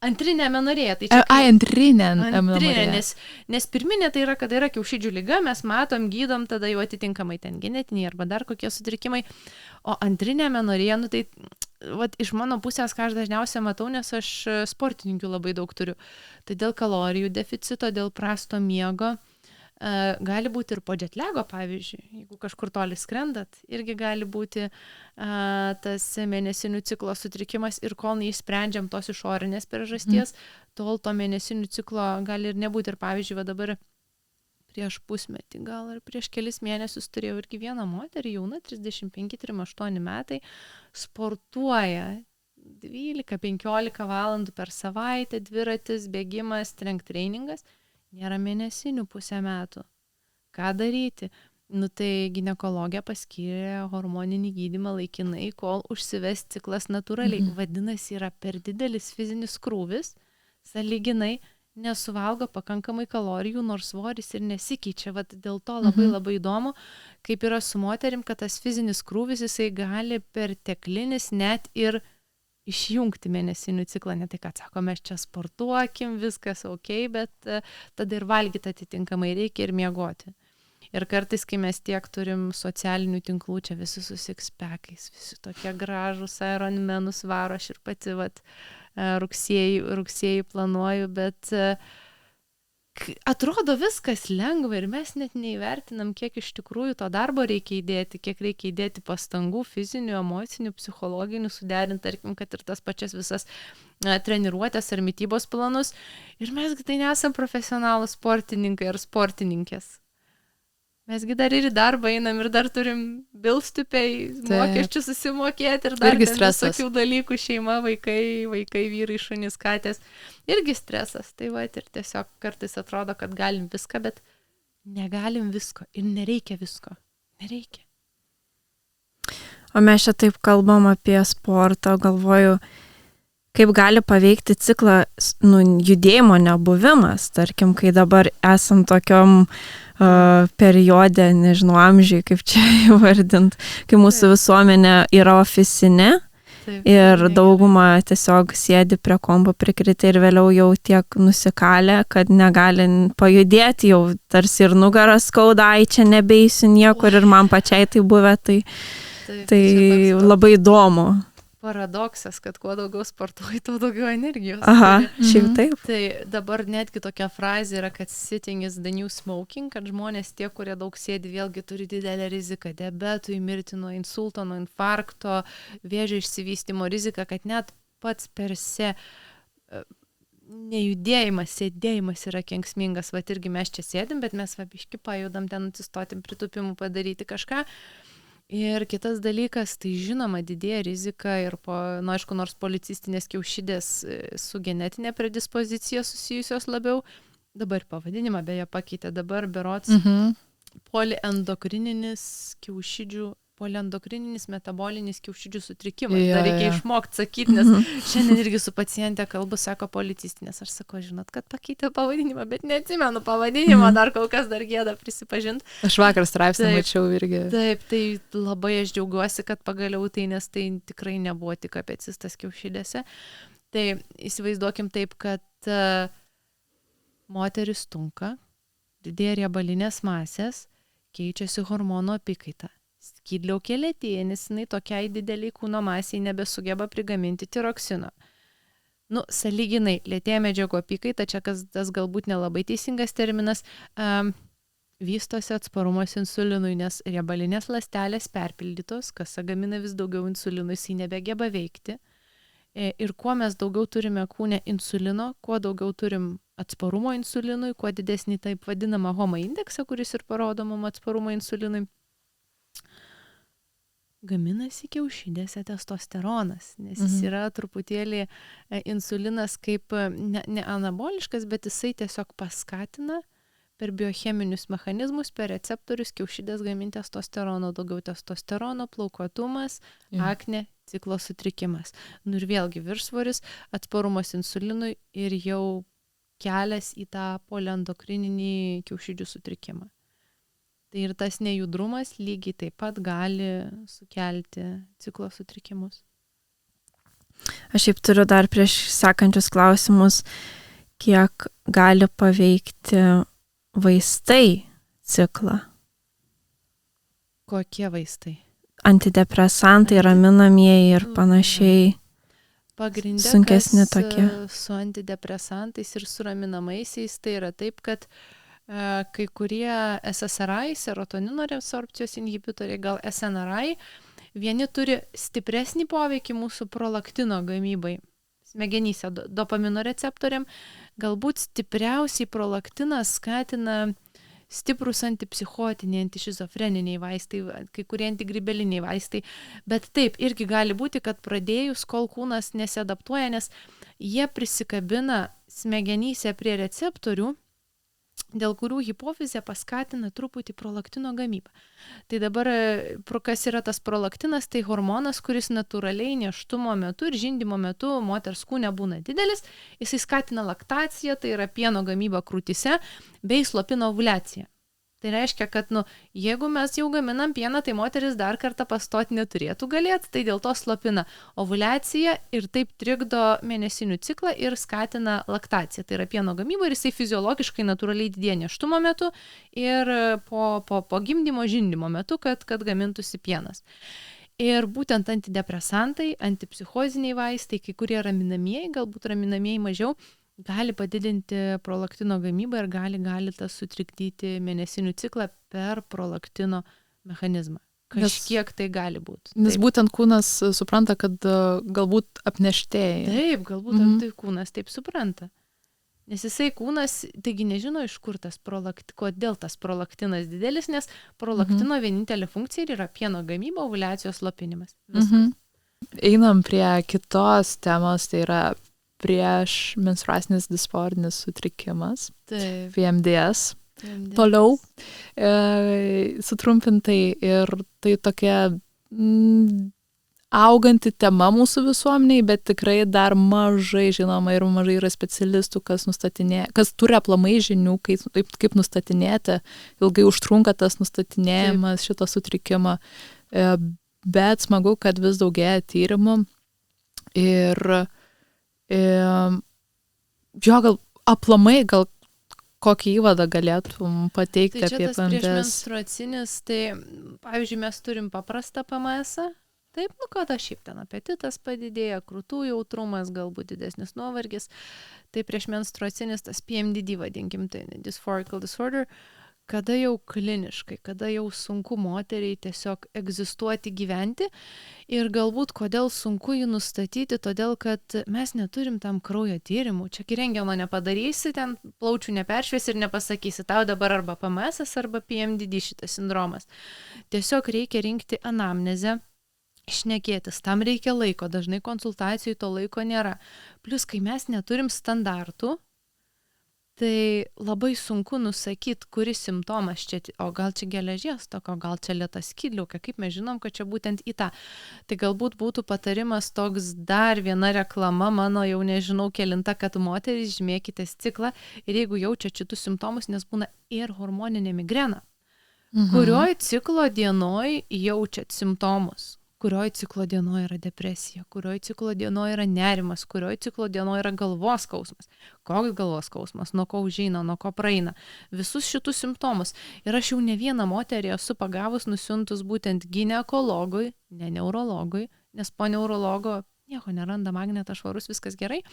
Antrinė amenorėja. Tai antrinė amenorėja. Nes pirminė tai yra, kada yra kiaušidžių liga, mes matom, gydom, tada jau atitinkamai ten genetiniai arba dar kokie sutrikimai. O antrinė amenorėja, tai iš mano pusės, ką aš dažniausiai matau, nes aš sportininkių labai daug turiu. Tai dėl kalorijų deficito, dėl prasto miego, gali būti ir po jetlego, pavyzdžiui, jeigu kažkur toli skrendat, irgi gali būti tas mėnesinių ciklo sutrikimas ir kol neišsprendžiam tos išorinės priežasties, tol to mėnesinių ciklo gali ir nebūti. Ir pavyzdžiui, va dabar prieš pusmetį, gal ir prieš kelis mėnesius turėjau irgi vieną moterį, jauna, 35-38 metai, sportuoja 12-15 valandų per savaitę, dviratis, bėgimas, strength trainingas. Nėra mėnesinių pusę metų. Ką daryti? Nu tai ginekologija paskyrė hormoninį gydymą laikinai, kol užsives ciklas natūraliai. Vadinasi, yra per didelis fizinis krūvis, sąlyginai nesuvalgo pakankamai kalorijų, nors svoris ir nesikeičia. Vat dėl to labai įdomu, kaip yra su moterim, kad tas fizinis krūvis, jisai gali perteklinis net ir išjungti mėnesinių ciklą, ne tai, kad sako, mes čia sportuokim, viskas ok, bet tada ir valgyti atitinkamai reikia ir miegoti. Ir kartais, kai mes tiek turim socialinių tinklų, čia visi su six-packais, visi tokie gražūs Ironmanus varo, aš ir pati rugsėjį planuoju, bet atrodo viskas lengva ir mes net neįvertinam, kiek iš tikrųjų to darbo reikia įdėti, kiek reikia įdėti pastangų, fizinių, emocinių, psichologinių, suderinti, tarkim, kad ir tas pačias visas treniruotės ar mitybos planus. Ir mesgi tai nesam profesionalūs sportininkai ar sportininkės. Mesgi dar ir į darbą einam ir dar turim bilstupiai, mokesčių susimokėti ir dar visokių dalykų, šeima, vaikai, vyrai, šunys, katės. Irgi stresas. Tai va, ir tiesiog kartais atrodo, kad galim viską, bet negalim visko ir nereikia visko. Nereikia. O mes čia taip kalbam apie sportą, galvoju, kaip gali paveikti ciklą judėjimo nebuvimas. Tarkim, kai dabar esam tokiom periode, nežinau, amžiai, kaip čia įvardint, kai mūsų visuomenė yra ofisinė ir dauguma tiesiog sėdi prie kompo prikritę ir vėliau jau tiek nusikalę, kad negali pajudėti, jau tarsi ir nugaras skauda, čia nebeisiu niekur ir man pačiai tai buvę, tai labai įdomu. Paradoksas, kad kuo daugiau sportuoji, tuo daugiau energijos. Aha, šiaip taip. Tai dabar netgi tokia frazė yra, kad sitting is the new smoking, kad žmonės tie, kurie daug sėdi, vėlgi turi didelę riziką diabetui, mirti nuo insulto, nuo infarkto, vėžio išsivystymo riziką, kad net pats per se nejudėjimas, sėdėjimas yra kenksmingas. Vat irgi mes čia sėdim, bet mes biški pajudam ten atsistotim, pritupimų padaryti kažką. Ir kitas dalykas, tai žinoma, didėja rizika ir aišku, nors policistinės kiaušidės su genetinė predispozicija susijusios labiau, dabar pavadinimą beje pakeitė, dabar berods poliendokrininis metabolinis kiaušidžių sutrikimas. Dar reikia išmokti sakyti, nes šiandien irgi su pacientė kalbu, sako policistinės. Aš sako, žinot, kad pakeitė pavadinimą, bet neatsimenu pavadinimą, dar kol kas dar gėda prisipažinti. Aš vakar straipsnį mačiau irgi. Taip, tai labai aš džiaugiuosi, kad pagaliau tai, nes tai tikrai nebuvo tik apie cistas kiaušidėse. Tai įsivaizduokim taip, kad moteris tunka, didėja riebalinės masės, keičiasi hormonų apykaita. Skydliaukė lėtėja, nes jinai tokiai dideliai kūno masiai nebesugeba prigaminti tiroksino. Sąlyginai lėtėja medžiagų apykaita, čia tas galbūt nelabai teisingas terminas, vystosi atsparumas insulinui, nes riebalinės ląstelės perpildytos, kasa gamina vis daugiau insulinų, jisai nebegeba veikti. Ir kuo mes daugiau turime kūne insulino, kuo daugiau turim atsparumo insulinui, kuo didesnį taip vadinamą HOMA indeksą, kuris ir parodo mum atsparumo insulinui, gaminasi kiaušidėse testosteronas, nes jis yra truputėlį insulinas kaip ne anaboliškas, bet jisai tiesiog paskatina per biocheminius mechanizmus, per receptorius kiaušidės gaminti testosterono, daugiau testosterono, plaukuotumas, aknė, ciklo sutrikimas. Ir vėlgi viršsvoris, atsparumas insulinui ir jau kelias į tą poliendokrininį kiaušidžių sutrikimą. Tai ir tas nejudrumas lygiai taip pat gali sukelti ciklo sutrikimus. Aš šiaip turiu dar prieš sekančius klausimus, kiek gali paveikti vaistai ciklą. Kokie vaistai? Antidepresantai, raminamieji ir panašiai. Pagrindė, sunkesni tokie. Su antidepresantais ir su raminamaisiais tai yra taip, kad kai kurie SSRI, serotonino reabsorbcijos inhibitoriai, gal SNRI, vieni turi stipresnį poveikį mūsų prolaktino gamybai, smegenyse dopamino receptoriam, galbūt stipriausiai prolaktinas skatina stiprus antipsichotiniai, antišizofreniniai vaistai, kai kurie antigribeliniai vaistai, bet taip irgi gali būti, kad pradėjus, kol kūnas nesiadaptuoja, nes jie prisikabina smegenyse prie receptorių, dėl kurių hipofizė paskatina truputį prolaktino gamybą. Tai dabar, kas yra tas prolaktinas, tai hormonas, kuris natūraliai nėštumo metu ir žindymo metu moters kūne būna didelis, jisai skatina laktaciją, tai yra pieno gamybą krūtyse, bei slopina ovuliaciją. Tai reiškia, kad jeigu mes jau gaminam pieną, tai moteris dar kartą pastoti neturėtų galėti, tai dėl to slopina ovuliaciją ir taip trikdo mėnesinių ciklą ir skatina laktaciją. Tai yra pieno gamyba ir jisai fiziologiškai natūraliai didėja nėštumo metu ir po gimdymo žindymo metu, kad gamintųsi pienas. Ir būtent antidepresantai, antipsichoziniai vaistai, kai kurie raminamieji, galbūt raminamieji mažiau, gali padidinti prolaktino gamybą ir gali tas sutrikdyti mėnesinių ciklą per prolaktino mechanizmą. Kažkiek tai gali būti. Nes būtent kūnas supranta, kad galbūt apneštėja. Taip, galbūt tai kūnas taip supranta. Nes jisai kūnas, taigi nežino, iš kur kodėl tas prolaktinas didelis, nes prolaktino vienintelė funkcija yra pieno gamyba, ovuliacijos slopinimas. Einam prie kitos temos, tai yra prieš menstruacinis disforinis sutrikimas, PMDS. Toliau, sutrumpintai, ir tai tokia auganti tema mūsų visuomeniai, bet tikrai dar mažai žinoma ir mažai yra specialistų, kas turi aplamai žinių, kaip nustatinėti, ilgai užtrunka tas nustatinėjimas šito sutrikimo, bet smagu, kad vis daugėja tyrimų ir gal aplamai, kokį įvadą galėtum pateikti apie PMDS? Tai čia tas priešmenstruacinis, tai pavyzdžiui, mes turim paprastą PMS-ą, taip, kada šiaip ten apetitas padidėja, krūtų jautrumas, galbūt didesnis nuovargis, tai priešmenstruacinis tas PMDD vadinkim, tai dysphorical disorder, kada jau kliniškai, kada jau sunku moteriai tiesiog egzistuoti, gyventi ir galbūt kodėl sunku jį nustatyti, todėl kad mes neturim tam kraujo tyrimų. Čia rentgeno nepadarysi, ten plaučių neperšviesi ir nepasakysi, tau dabar arba PMS arba PMDD šitas sindromas. Tiesiog reikia rinkti anamnezę, šnekėtis, tam reikia laiko, dažnai konsultacijų to laiko nėra. Plus, kai mes neturim standartų, tai labai sunku nusakyti, kuris simptomas čia, o gal čia geležies tokio, gal čia lėta skydliaukė, kaip mes žinom, kad čia būtent į tą. Tai galbūt būtų patarimas toks dar viena reklama, mano jau nežinau kelinta, kad moterys žymėkitės ciklą ir jeigu jaučiat šitus simptomus, nes būna ir hormoninė migrena, kurioj ciklo dienoj jaučiat simptomus. Kurioj ciklo dienoje yra depresija, kurioj ciklo dienoje yra nerimas, kurioj ciklo dienoje yra galvos skausmas. Koks galvos skausmas, nuo ko užeina, nuo ko praeina. Visus šitus simptomus. Ir aš jau ne vieną moterį esu pagavus, nusiuntus būtent ginekologui, ne neurologui, nes po neurologo nieko neranda, magnetas švarus, viskas gerai.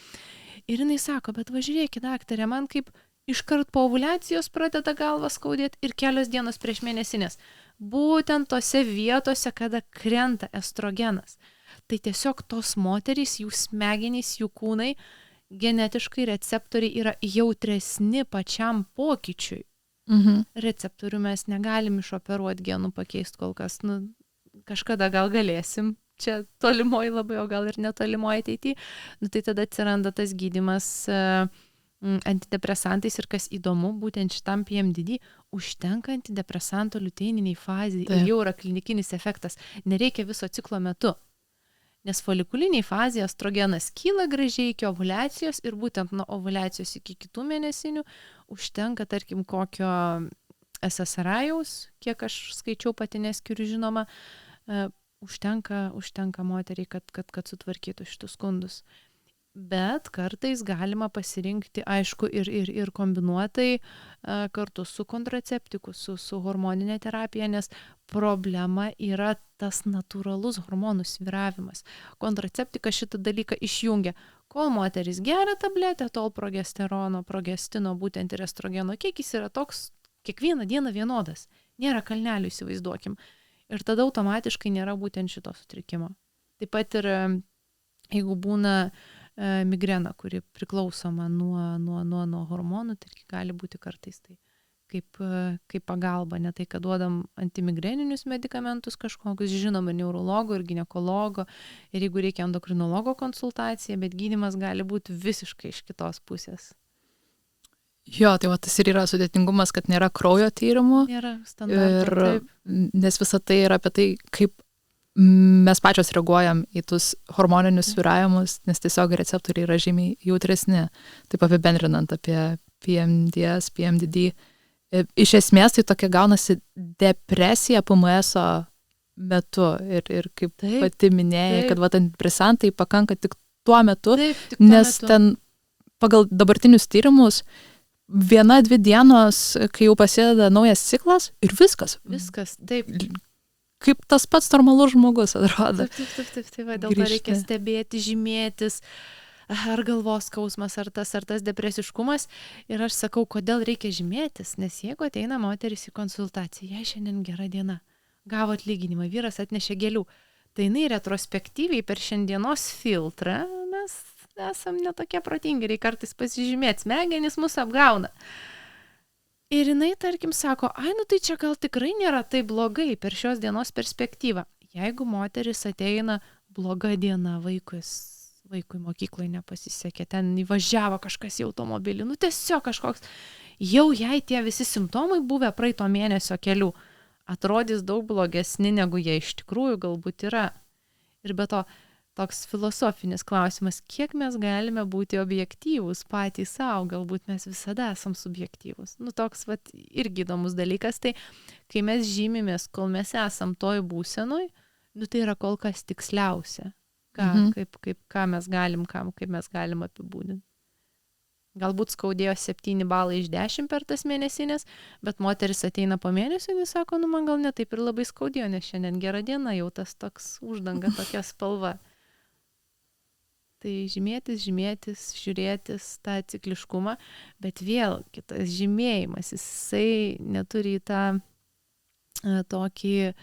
Ir jinai sako, bet važiuokit, daktarė, man kaip iškart po ovuliacijos pradeda galvą skaudėti ir kelios dienos prieš mėnesinės. Būtent tose vietose, kada krenta estrogenas. Tai tiesiog tos moterys, jų smegenys, jų kūnai, genetiškai receptoriai yra jautresni pačiam pokyčiui. Receptorių mes negalim išoperuoti genų pakeisti kol kas. Kažkada gal galėsim, čia tolimoji labai, o gal ir netolimoji ateityje. Tai tada atsiranda tas gydymas antidepresantais ir kas įdomu, būtent šitam PMDD užtenka antidepresanto liuteininiai fazai ir jau yra klinikinis efektas. Nereikia viso ciklo metu. Nes folikuliniai fazai estrogenas kyla gražiai iki ovuliacijos ir būtent nuo ovuliacijos iki kitų mėnesinių užtenka, tarkim, kokio SSRI-jaus, kiek aš skaičiau, pati neskiriu žinoma, užtenka moteriai, kad sutvarkytų šitus skundus. Bet kartais galima pasirinkti, aišku, ir kombinuotai kartu su kontraceptiku, su hormoninė terapija, nes problema yra tas natūralus hormonų svyravimas. Kontraceptika šitą dalyką išjungia. Kol moteris geria tabletę, tol progesterono, progestino, būtent ir estrogeno kiekis yra toks kiekvieną dieną vienodas. Nėra kalnelių, įsivaizduokim. Ir tada automatiškai nėra būtent šito sutrikimo. Taip pat ir jeigu būna migrena, kuri priklausoma nuo hormonų, tai gali būti kartais tai kaip pagalba, ne tai, kad duodam antimigreninius medikamentus kažkokius, žinoma, neurologo ir ginekologo, ir jeigu reikia endokrinologo konsultacija, bet gydymas gali būti visiškai iš kitos pusės. Jo, tai va, tas ir yra sudėtingumas, kad nėra kraujo tyrimų. Nėra standartų, taip. Nes visa tai yra apie tai, kaip mes pačios reaguojam į tus hormoninius svyravimus, nes tiesiog receptoriai yra žymiai jautresni. Taip apibendrinant apie PMDS, PMDD. Iš esmės tai tokia gaunasi depresija PMS-o metu. Ir kaip pati minėjai, kad va, antidepresantai pakanka tik tuo metu, taip, tik nes tuo metu. ten pagal dabartinius tyrimus 1-2 dienos, kai jau prasideda naujas ciklas ir viskas. Viskas, taip. Kaip tas pats normalus žmogus atrodo. Taip, va, dėl to reikia stebėti, žymėtis, ar galvos skausmas, ar tas depresiškumas. Ir aš sakau, kodėl reikia žymėtis, nes jeigu ateina moteris į konsultaciją, jai šiandien gera diena, gavo atlyginimą, vyras atnešė gėlių, tai jinai retrospektyviai per šiandienos filtrą mes esam netokie protingi, reikia kartais pasižymėti, smegenys mus apgauna. Ir jinai, tarkim, sako, tai čia gal tikrai nėra taip blogai per šios dienos perspektyvą. Jeigu moteris ateina bloga diena, vaikui mokyklai nepasisekė, ten įvažiavo kažkas į automobilį, tiesiog kažkoks, jau jai tie visi simptomai buvę praeito mėnesio kelių, atrodys daug blogesni, negu jie iš tikrųjų galbūt yra. Ir be to, toks filosofinis klausimas, kiek mes galime būti objektyvūs patys savo, galbūt mes visada esam subjektyvūs. Toks irgi įdomus dalykas, tai kai mes žymimės, kol mes esam toj būsenoj, tai yra kol kas tiksliausia, ką mes galim apibūdinti. Galbūt skaudėjo 7 balai iš 10 per tas mėnesinės, bet moteris ateina po mėnesio ir sako, man gal ne taip ir labai skaudėjo, nes šiandien gera diena, jau tas toks uždanga, tokia spalva. Tai žymėtis, žiūrėtis tą cikliškumą, bet vėl kitas žymėjimas, jisai neturi tą tokį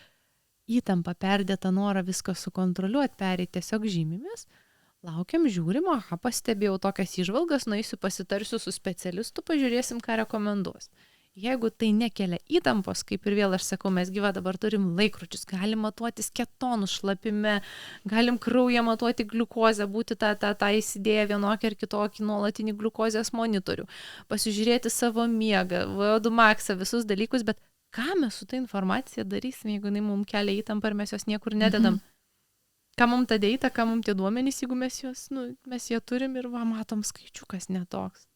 įtampą, perdėtą norą viską sukontroliuoti, pereiti tiesiog žymimės, laukiam, žiūrim, pastebėjau tokias įžvalgas, nueisiu pasitarsiu su specialistu, pažiūrėsim, ką rekomenduos. Jeigu tai nekelia įtampos, kaip ir vėl aš sakau, mes gyva dabar turim laikrodžius, galim matuotis ketonus šlapime, galim kraują matuoti gliukozę, būti tą įsidėję vienokį ar kitokį nuolatinį gliukozės monitorių, pasižiūrėti savo miegą, VO2 maksą, visus dalykus, bet ką mes su ta informacija darysim, jeigu jinai mums kelia įtampą ir mes jos niekur nededam? Ką mums ta deita, ką mums tie duomenys, jeigu mes jie turim ir matom skaičiukas netoks.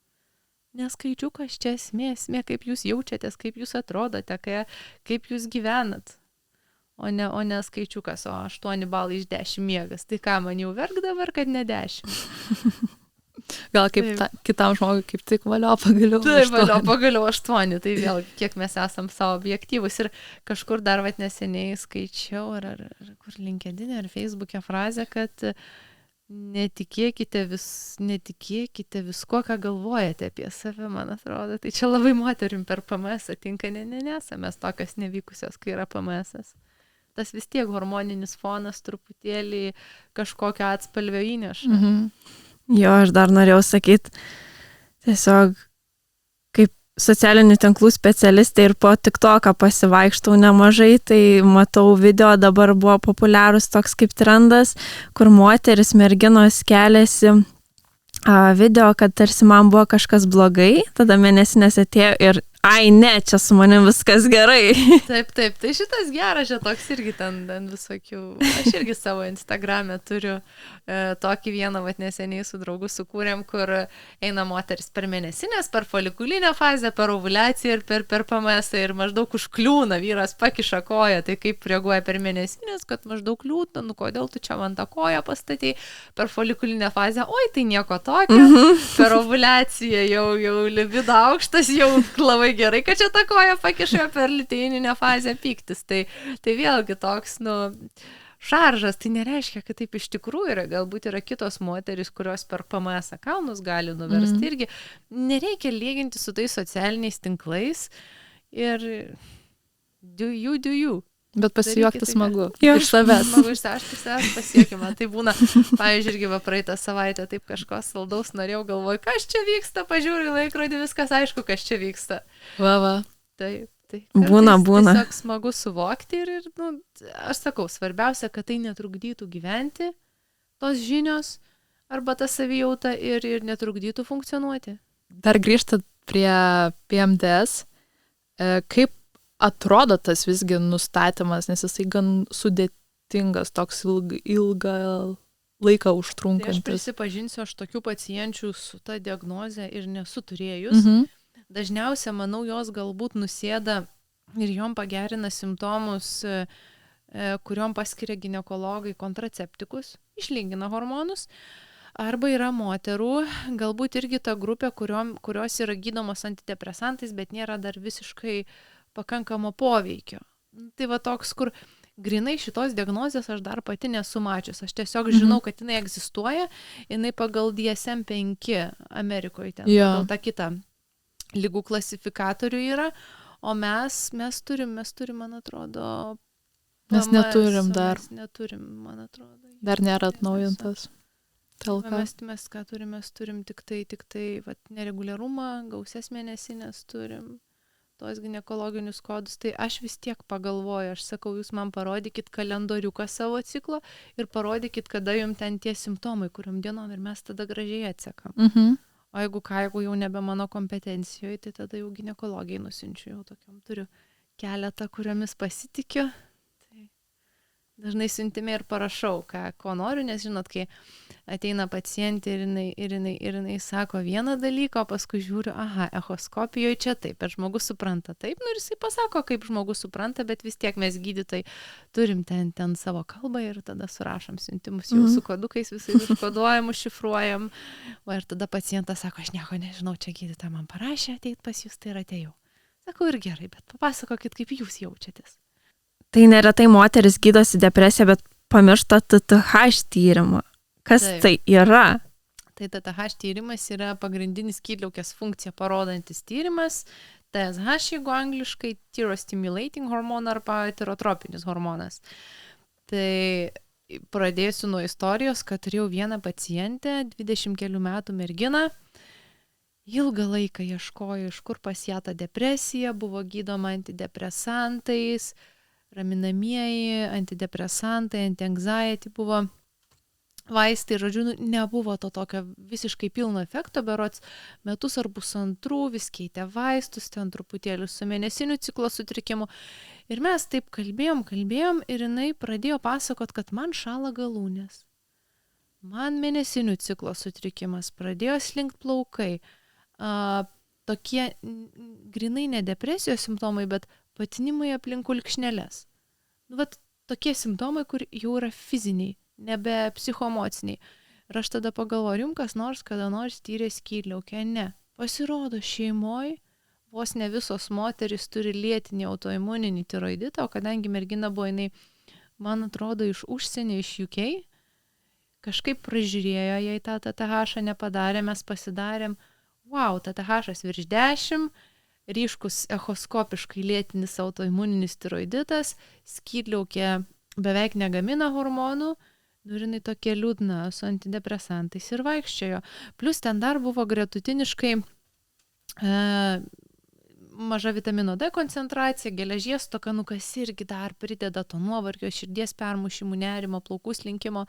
Neskaičiukas čia esmė, kaip jūs jaučiatės, kaip jūs atrodote, kaip jūs gyvenat. O ne skaičiukas, 8 balai iš 10 miegas. Tai ką, man jau verk dabar, kad ne 10. Gal kaip kitam žmogui kaip tik valio pagaliau 8. Taip, valio pagaliau 8. Tai vėl, kiek mes esam savo objektyvus. Ir kažkur dar neseniai skaičiau, ar kur LinkedIn ar Facebook'e frazę, kad netikėkite viskuo, ką galvojate apie save, man atrodo. Tai čia labai moterim per PMS atinka, nesame tokios nevykusios, kai yra PMS-as. Tas vis tiek hormoninis fonas truputėlį kažkokio atspalvio įneša. Jo, aš dar norėjau sakyti, tiesiog kaip socialinių tinklų specialistė ir po TikToką pasivaikštau nemažai, tai matau video, dabar buvo populiarus toks kaip trendas, kur moteris, merginos keliasi video, kad tarsi man buvo kažkas blogai, tada mėnesinės atėjo ir čia su manim viskas gerai. Taip, tai šitas geras, čia toks irgi ten visokių, aš irgi savo Instagram'e turiu tokį vieną, neseniai su draugu sukūrėm, kur eina moteris per mėnesinės, per folikulinę fazę, per ovuliaciją ir per PMS ir maždaug užkliūna, vyras pakiša koją, tai kaip reaguoja per mėnesinės, kad maždaug liūdna, kodėl tu čia man tą koją pastatei, per folikulinę fazę, tai nieko tokio, per ovuliaciją jau libido aukštas, jau labai gerai, kad čia tą koją pakišo, per lyteininę fazę pyktis. Tai vėlgi toks, šaržas, tai nereiškia, kad taip iš tikrųjų yra. Galbūt yra kitos moterys, kurios per PMS kalnus gali nuversti. Irgi nereikia lyginti su tais socialiniais tinklais ir do you. Bet pasijuokti smagu. Jo, iš savęs. Smagu iš savęs pasiekime. Tai būna, pavyzdžiui, irgi praeitą savaitę taip kažko saldaus norėjau, galvoju, kas čia vyksta, pažiūriu laikrodį, viskas aišku, kas čia vyksta. Va. Taip. Būna. Tiesiog smagu suvokti ir aš sakau, svarbiausia, kad tai netrukdytų gyventi tos žinios arba ta savijauta ir netrukdytų funkcionuoti. Dar grįžtant prie PMDS, kaip atrodo tas visgi nustatymas, nes jisai gan sudėtingas, toks ilgą laiką užtrunkantis. Tai aš prisipažinsiu, aš tokių pacienčių su ta diagnoze ir nesu turėjus. Dažniausia, manau, jos galbūt nusėda ir jom pagerina simptomus, kuriuom paskiria ginekologai kontraceptikus, išlygina hormonus. Arba yra moterų, galbūt irgi ta grupė, kurios yra gydomos antidepresantais, bet nėra dar visiškai pakankamo poveikio. Tai va toks, kur grinai šitos diagnozės aš dar pati nesu mačius. Aš tiesiog žinau, kad jinai egzistuoja, jinai pagal DSM-5 Amerikoje ten, pagal tą kitą lygų klasifikatorių yra, o mes turim, man atrodo, mes neturim dar. Mes neturim, man atrodo. Dar nėra atnaujintas. Mes ką turim, mes turim tik tai vat, nereguliarumą, gausias mėnesinės turim, tos ginekologinius kodus, tai aš vis tiek pagalvoju, aš sakau, jūs man parodykit kalendoriuką savo ciklo ir parodykit, kada jums ten tie simptomai, kuriam dienom ir mes tada gražiai atsekam. O jeigu jau nebe mano kompetencijoje, tai tada jau ginekologijai nusinčiu, jau tokiam turiu keletą, kuriomis pasitikiu. Tai dažnai siuntime ir parašau, ko noriu, nes žinot, kai ateina pacientė ir jinai sako vieną dalyką, o paskui žiūriu, echoskopijoje čia taip, bet žmogus supranta taip, ir jisai pasako, kaip žmogus supranta, bet vis tiek mes gydytojai turim ten savo kalbą ir tada surašom siuntimus jau su kodukais, visai užkoduojam, užšifruojam, ir tada pacientas sako, aš nieko nežinau, čia gydytoja man parašė ateit pas jūs, tai ir atėjau. Sakau, ir gerai, bet papasakokit, kaip jūs jaučiatės. Tai neretai moteris gydosi depresiją, bet pamiršta TTH tyrimą. Kas tai yra? Tai TTH tyrimas yra pagrindinis skydliaukės funkciją parodantis tyrimas. TSH, jeigu angliškai, tyrostimulating hormon arba tirotropinis hormonas. Tai pradėsiu nuo istorijos, kad turėjau vieną pacientę, 20 kelių metų merginą. Ilgą laiką ieškojo, iš kur pas ją ta depresija, buvo gydoma antidepresantais, raminamieji, antidepresantai, anti-anxiety buvo vaistai, žodžiu, nebuvo to tokio visiškai pilno efekto, berods metus ar pusantrų, vis keitė vaistus, ten truputėlį su mėnesiniu ciklo sutrikimu. Ir mes taip kalbėjom ir jinai pradėjo pasakot, kad man šąla galūnės. Man mėnesinių ciklo sutrikimas, pradėjo slinkt plaukai. Tokie grinai ne depresijos simptomai, bet patinimai aplink kulkšnelės. Vat tokie simptomai, kur jau yra fiziniai, nebe psichoemociniai. Ir aš tada pagalvoju, jums kas nors kada nors tyrė skydliaukę? Ne. Pasirodo, šeimoje vos ne visos moterys turi lėtinį autoimuninį tiroiditą, o kadangi mergina buvo jinai, man atrodo, iš užsienio, iš UK, kažkaip pražiūrėjo, jei tą TTH nepadarė, mes pasidarėm, TTH virš 10, ryškus echoskopiškai lėtinis autoimuninis tiroiditas, skydliaukė beveik negamina hormonų, ir jinai tokia liūdna, su antidepresantais ir vaikščiojo. Plus ten dar buvo gretutiniškai maža vitamino D koncentracija, geležies stoka, kas irgi dar prideda to nuovargio, širdies permušimų, nerimo, plaukų slinkimo.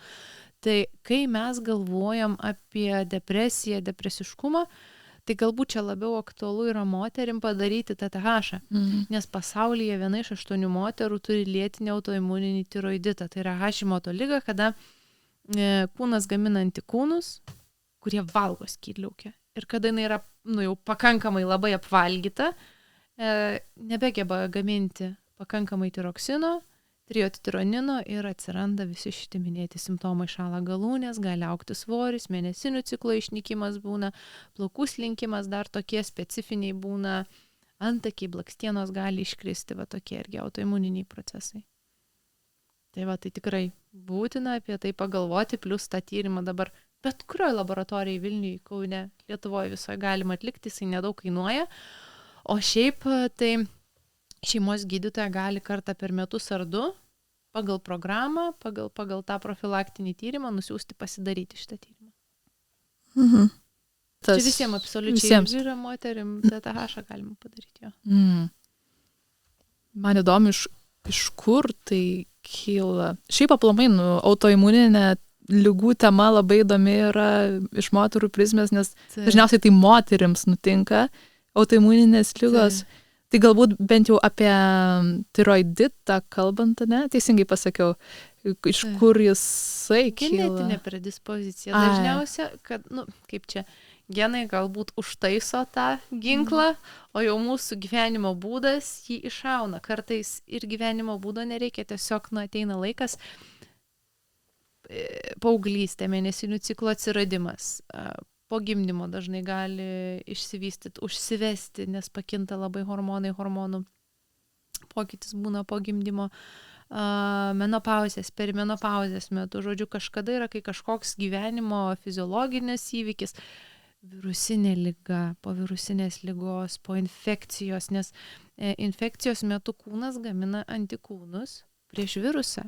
Tai kai mes galvojam apie depresiją, depresiškumą, tai galbūt čia labiau aktualu yra moterim padaryti TTH, nes pasaulyje 1 iš 8 moterų turi lėtinį autoimuninį tiroiditą. Tai yra Hashimoto liga, kada kūnas gamina antikūnus, kurie valgo skydliaukę. Ir kada jinai yra jau pakankamai labai apvalgyta, nebegeba gaminti pakankamai tiroksino, trijotironino ir atsiranda visi šitie minėti simptomai, šąla galūnės, gali augti svoris, mėnesinių ciklo išnykimas būna, plaukų slinkimas dar tokie specifiniai būna, antakiai, blakstienos gali iškristi, va tokie irgi autoimuniniai procesai. Tai va, tai tikrai būtina apie tai pagalvoti, plus tą tyrimą dabar bet kurioje laboratorijoje Vilniuje, Kaune, Lietuvoje visoje galima atlikti, jisai nedaug kainuoja. O šiaip tai šeimos gydytoja gali kartą per metus ar 2 pagal programą, pagal tą profilaktinį tyrimą nusiųsti pasidaryti šitą tyrimą. Mhm. Čia visiems absoliučiai vyram, moterim, TTH galima padaryti jo. Man įdomu, iš kur tai kyla. Šiaip aplamai, autoimuninė ligų tema labai įdomi yra iš moterų prizmės, nes dažniausiai tai moterims nutinka autoimuninės lygos. Tai galbūt bent jau apie tiroiditą kalbant, ne? Teisingai pasakiau, iš kur jisai kyla. Genetinė predispozicija. Dažniausia, kad, kaip čia, genai galbūt užtaiso tą ginklą, o jau mūsų gyvenimo būdas jį išauna. Kartais ir gyvenimo būdo nereikia, tiesiog ateina laikas, paauglystė, mėnesinių ciklo atsiradimas, po gimdymo dažnai gali išsivystyti, užsivesti, nes pakinta labai hormonų pokytis būna po gimdymo, menopauzės, perimenopauzės metu, žodžiu, kažkada yra, kai kažkoks gyvenimo fiziologinis įvykis, virusinė liga, po virusinės ligos, po infekcijos, nes infekcijos metu kūnas gamina antikūnus prieš virusą.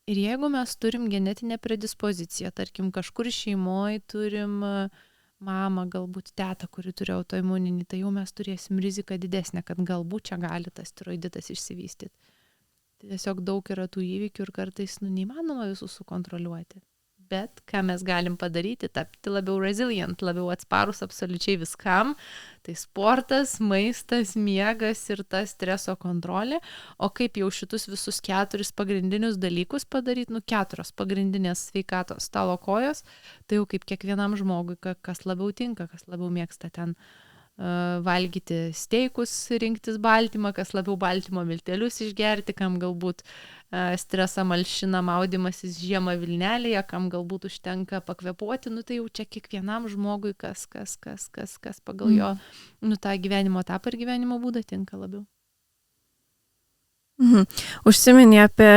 Ir jeigu mes turim genetinę predispoziciją, tarkim, kažkur šeimoje turim mamą, galbūt tetą, kuri turi autoimuninį, tai jau mes turėsim riziką didesnę, kad galbūt čia gali tas tiroiditas išsivystyti. Tai tiesiog daug yra tų įvykių ir kartais neįmanoma visų sukontroliuoti. Bet ką mes galim padaryti, tapti labiau resilient, labiau atsparus absoliučiai viskam, tai sportas, maistas, miegas ir ta streso kontrolė, o kaip jau šitus visus 4 pagrindinius dalykus padaryti, 4 pagrindinės sveikatos stalo kojos, tai jau kaip kiekvienam žmogui, kas labiau tinka, kas labiau mėgsta ten valgyti steikus, rinktis baltymą, kas labiau baltymo miltelius išgerti, kam galbūt stresą malšina maudymasis žiemą Vilnelėje, kam galbūt užtenka pakvepuoti, tai jau čia kiekvienam žmogui kas pagal jo tą gyvenimo etapą ir gyvenimo būdą tinka labiau. Užsiminė apie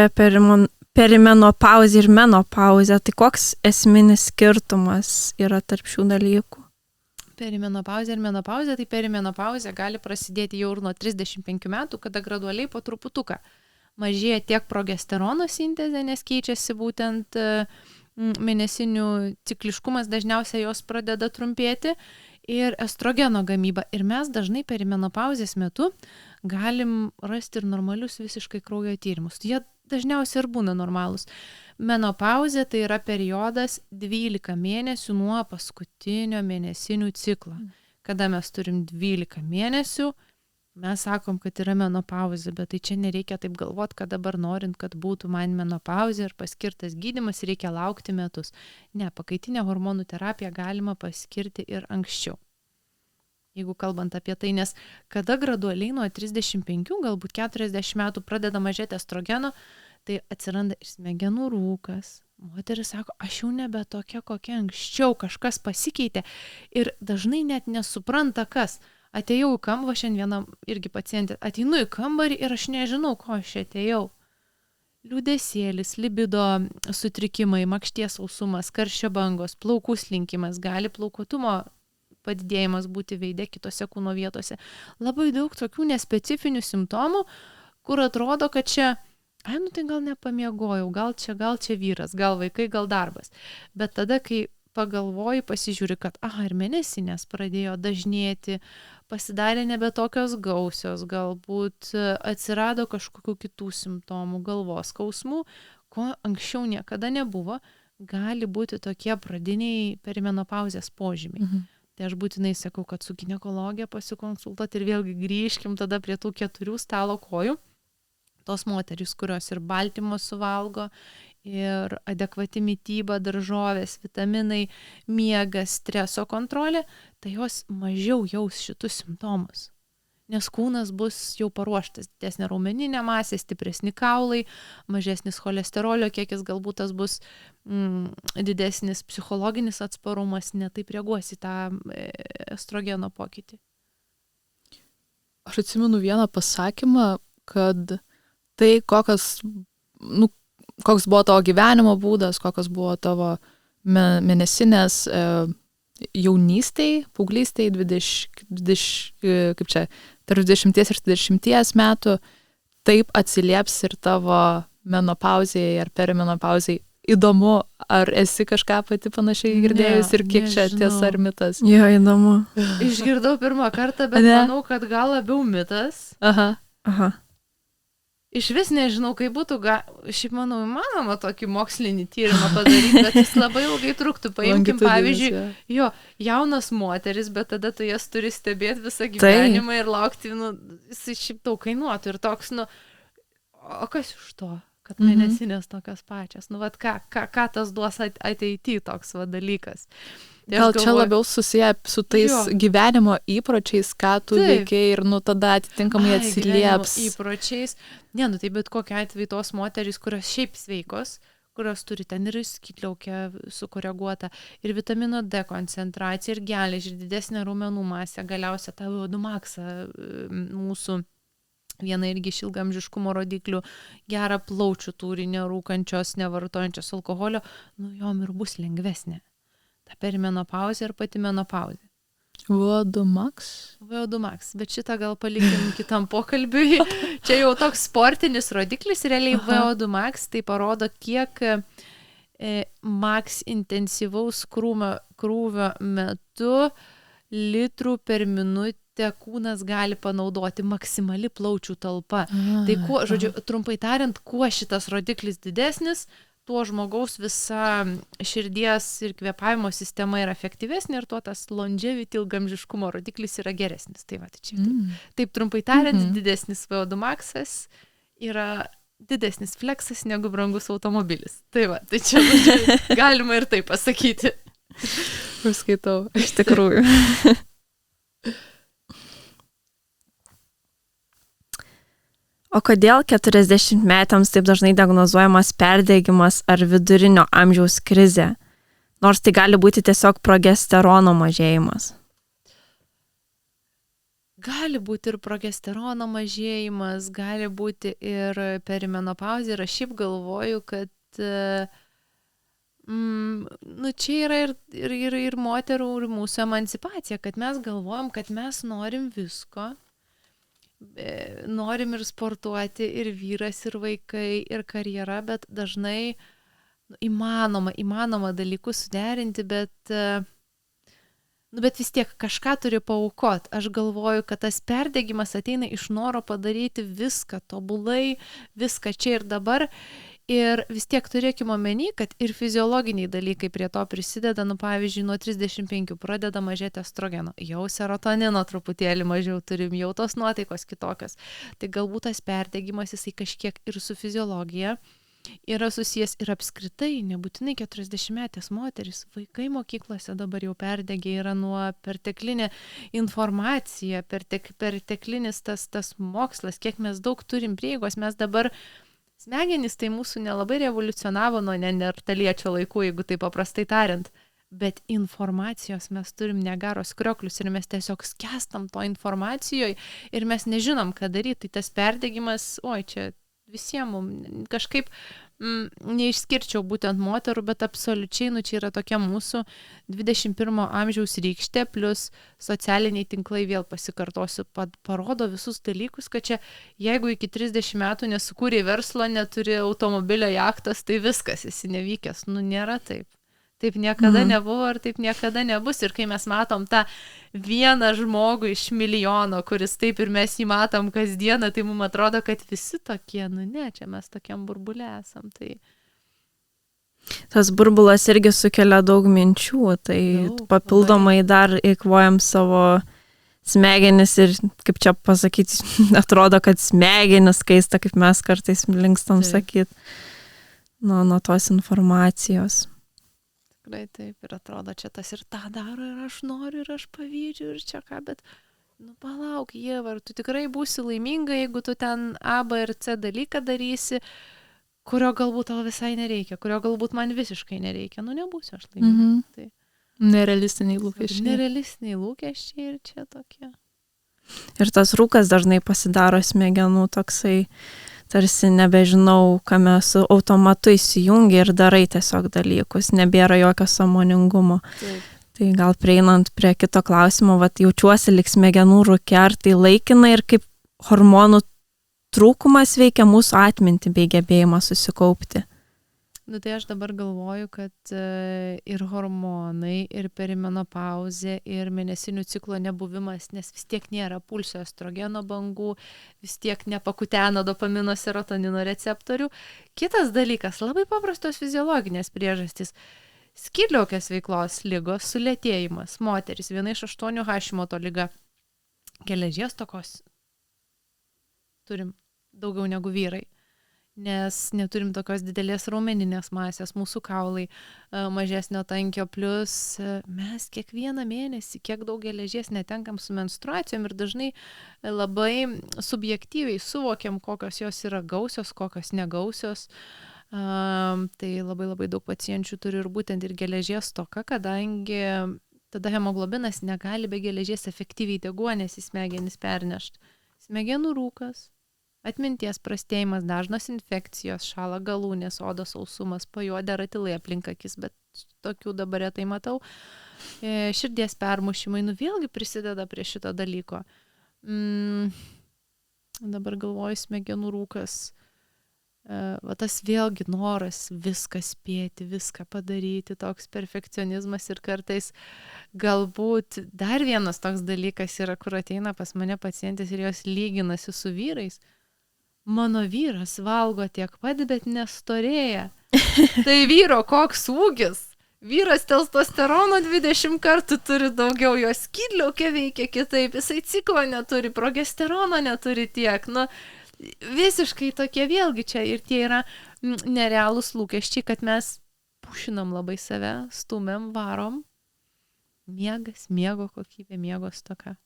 perimenopauzę ir menopauzę, tai koks esminis skirtumas yra tarp šių dalykų? Perimenopauzė ir menopauzė, tai perimenopauzė gali prasidėti jau ir nuo 35 metų, kada gradualiai po truputuką mažėja tiek progesterono sintezė, nes keičiasi būtent mėnesinių cikliškumas, dažniausiai jos pradeda trumpėti, ir estrogeno gamyba. Ir mes dažnai perimenopauzės metu galim rasti ir normalius visiškai kraujo tyrimus. Jie dažniausiai ir būna normalūs. Menopauzė tai yra periodas 12 mėnesių nuo paskutinio mėnesinių ciklo. Kada mes turim 12 mėnesių, mes sakom, kad yra menopauzė, bet tai čia nereikia taip galvoti, kad dabar norint, kad būtų man menopauzė ir paskirtas gydymas, reikia laukti metus. Ne, pakaitinę hormonų terapiją galima paskirti ir anksčiau. Jeigu kalbant apie tai, nes kada gradualiai nuo 35, galbūt 40 metų pradeda mažėti estrogeno, tai atsiranda ir smegenų rūkas. Moteris sako, aš jau nebe tokia, kokia anksčiau, kažkas pasikeitė ir dažnai net nesupranta, kas. Atėjau į kambarį, šiandieną irgi pacientė, ateinu į kambarį ir aš nežinau, ko aš atėjau. Liūdesėlis, libido sutrikimai, makšties sausumas, karščio bangos, plaukų slinkimas, gali plaukuotumo padidėjimas būti veide kitose kūno vietose. Labai daug tokių nespecifinių simptomų, kur atrodo, kad čia tai gal nepamiegojau, gal čia vyras, gal vaikai, gal darbas. Bet tada, kai pagalvoji, pasižiūri, kad ir mėnesinės pradėjo dažnėti, pasidarė nebe tokios gausios, galbūt atsirado kažkokių kitų simptomų, galvos skausmų, ko anksčiau niekada nebuvo, gali būti tokie pradiniai perimenopauzės požymiai. Tai aš būtinai sakau, kad su ginekologija pasikonsultuoti ir vėlgi grįžkim tada prie tų 4 stalo kojų. Tos moterys, kurios ir baltymo suvalgo, ir adekvati mityba, daržovės, vitaminai, miegas, streso kontrolė, tai jos mažiau jaus šitus simptomus. Nes kūnas bus jau paruoštas, didesnė raumeninė masė, stipresni kaulai, mažesnis cholesterolio kiekis, galbūt tas bus didesnis psichologinis atsparumas, netaip reaguos į tą estrogeno pokytį. Aš atsimenu vieną pasakymą, kad tai kokios, koks buvo tavo gyvenimo būdas, kokios buvo tavo mėnesinės jaunystėj, paauglystėj, 20, kaip čia, tarp 20 ir 30 metų, taip atsilieps ir tavo menopauzėje ar perimenopauzėje. Įdomu, ar esi kažką pati panašiai girdėjus ir kiek čia tiesa ar mitas? Jo, įdomu. Išgirdau pirmą kartą, bet manau, kad gal labiau mitas. Aha. Iš vis nežinau, kaip būtų, šiaip manau, įmanoma tokį mokslinį tyrimą padaryti, bet jis labai ilgai truktų. Paimkim, pavyzdžiui, jaunas moteris, bet tada tu jas turi stebėti visą gyvenimą ir laukti, jis šiaip daug kainuotų ir toks, o kas iš to? Kad mėnesinės tokios pačios. Vat ką tas duos ateityje toks dalykas. Gal čia labiau susiję su tais gyvenimo įpročiais, ką tu veikiai ir tada atitinkamai atsilieps. Įpročiais. Ne, tai bet kokia atveju tos moterys, kurios šiaip sveikos, kurios turi ten ir skydliaukę sukoreguotą, ir vitamino D koncentraciją, ir geležį, ir didesnę raumenų masę, galiausiai tą VO2 maksą mūsų viena irgi iš ilgamžiškumo rodiklių, gerą plaučių turi, nerūkančios, nevartojančios alkoholio, jom ir bus lengvesnė. Ta perimenopauzė ir pati menopauzė. VO2 max? VO2 max, bet šitą gal palikim kitam pokalbiui. Čia jau toks sportinis rodiklis, realiai VO2 max, tai parodo, kiek max intensyvaus krūvio metu litrų per minutę kūnas gali panaudoti, maksimali plaučių talpa. Tai trumpai tariant, kuo šitas rodiklis didesnis, tuo žmogaus visa širdies ir kvėpavimo sistema yra efektyvesnė ir tuo tas longevity ilgamžiškumo rodiklis yra geresnis. Tai taip trumpai tariant, didesnis VO2 maksas yra didesnis fleksas negu brangus automobilis. Tai čia galima ir taip pasakyti. Užskaitau. Iš tikrųjų. O kodėl 40-metams taip dažnai diagnozuojamas perdegimas ar vidurinio amžiaus krizė? Nors tai gali būti tiesiog progesterono mažėjimas. Gali būti ir progesterono mažėjimas, gali būti ir perimenopauzė. Ir aš šiaip galvoju, kad čia yra ir moterų, ir mūsų emancipacija, kad mes galvojam, kad mes norim visko. Norim ir sportuoti, ir vyras, ir vaikai, ir karjera, bet dažnai įmanoma dalykus suderinti, bet vis tiek kažką turi paaukot. Aš galvoju, kad tas perdegimas ateina iš noro padaryti viską tobulai, viską čia ir dabar. Ir vis tiek turėkime omeny, kad ir fiziologiniai dalykai prie to prisideda, pavyzdžiui, nuo 35 pradeda mažėti estrogeno, jau serotonino truputėlį mažiau turim, jau tos nuotaikos kitokios. Tai galbūt tas perdegimas jisai kažkiek ir su fiziologija yra susijęs ir apskritai, nebūtinai 40-metės moteris, vaikai mokyklose dabar jau perdegė, yra nuo perteklinė informacija, perteklinis tas mokslas, kiek mes daug turim prieigos, mes dabar smegenys tai mūsų nelabai revoliucionavo nuo neandertaliečio laikų, jeigu tai paprastai tariant, bet informacijos mes turim negaros krioklius ir mes tiesiog skęstam to informacijoje ir mes nežinom, ką daryti. Tai tas perdegimas, čia visiems kažkaip neišskirčiau būtent moterų, bet absoliučiai, čia yra tokia mūsų 21 amžiaus rykštė, plus socialiniai tinklai, vėl pasikartosiu, parodo visus dalykus, kad čia, jeigu iki 30 metų nesukūrė verslo, neturi automobilio, jachtos, tai viskas, esi nevykęs. Nėra taip. Taip niekada nebuvo ir taip niekada nebus. Ir kai mes matom tą vieną žmogų iš milijono, kuris taip ir mes jį matom kasdieną, tai mums atrodo, kad visi tokie, čia mes tokiam burbulė esam. Tai... Tas burbulas irgi sukelia daug minčių, tai papildomai dar eikvojam savo smegenis ir, kaip čia pasakyti, atrodo, kad smegenis kaista, kaip mes kartais linkstam sakyti, nuo tos informacijos. Tikrai taip, ir atrodo, čia tas ir tą daro, ir aš noriu, ir aš pavydžiu, ir čia ką, bet, palauk, Ieva, ar tu tikrai būsi laiminga, jeigu tu ten A, B ir C dalyką darysi, kurio galbūt tau visai nereikia, kurio galbūt man visiškai nereikia, nebūsiu aš laiminga. Tai... Nerealistiniai lūkesčiai. Nerealistiniai lūkesčiai ir čia tokie. Ir tas rūkas dažnai pasidaro smegenų toksai, tarsi nebežinau, kame su automatu įsijungi ir darai tiesiog dalykus, nebėra jokio sąmoningumo. Taip. Tai gal prieinant prie kito klausimo, jaučiuosi lyg smegenų rūke, ar tai laikina ir kaip hormonų trūkumas veikia mūsų atmintį bei gebėjimą susikaupti. Nu tai aš dabar galvoju, kad ir hormonai, ir perimenopauzė, ir mėnesinių ciklo nebuvimas, nes vis tiek nėra pulso estrogeno bangų, vis tiek nepakutena dopamino serotonino receptorių. Kitas dalykas, labai paprastos fiziologinės priežastys. Skydliaukės veiklos ligos, sulėtėjimas, moteris, 1 iš 8 Hashimoto liga, geležies stokos turim daugiau negu vyrai, nes neturim tokios didelės raumeninės masės, mūsų kaulai mažesnio tankio, plus mes kiekvieną mėnesį kiek daug geležies netenkam su menstruacijom ir dažnai labai subjektyviai suvokiam, kokios jos yra gausios, kokios negausios. Tai labai daug pacienčių turi ir būtent ir geležies stoka, kadangi tada hemoglobinas negali be geležies efektyviai deguonies į smegenis pernešti. Smegenų rūkas, atminties prastėjimas, dažnos infekcijos, šąla galūnės, odos sausumas, pajuodę ratilai aplink akis, bet tokių dabar retai matau. Širdies permušimai, vėlgi prisideda prie šito dalyko. Dabar galvoju, smegenų rūkas. Tas vėlgi noras viską spėti, viską padaryti, toks perfekcionizmas ir kartais galbūt dar vienas toks dalykas yra, kur ateina pas mane pacientės ir jos lyginasi su vyrais. Mano vyras valgo tiek pat, bet nestorėja. Tai vyro koks ūgis? Vyras testosterono 20 kartų turi daugiau, jo skydliaukė veikia kitaip, jisai ciklo neturi, progesterono neturi tiek. Visiškai tokie vėlgi čia ir tie yra nerealūs lūkesčiai, kad mes pušinam labai save, stumėm, varom. Miegas, miego kokybė, miego stoka.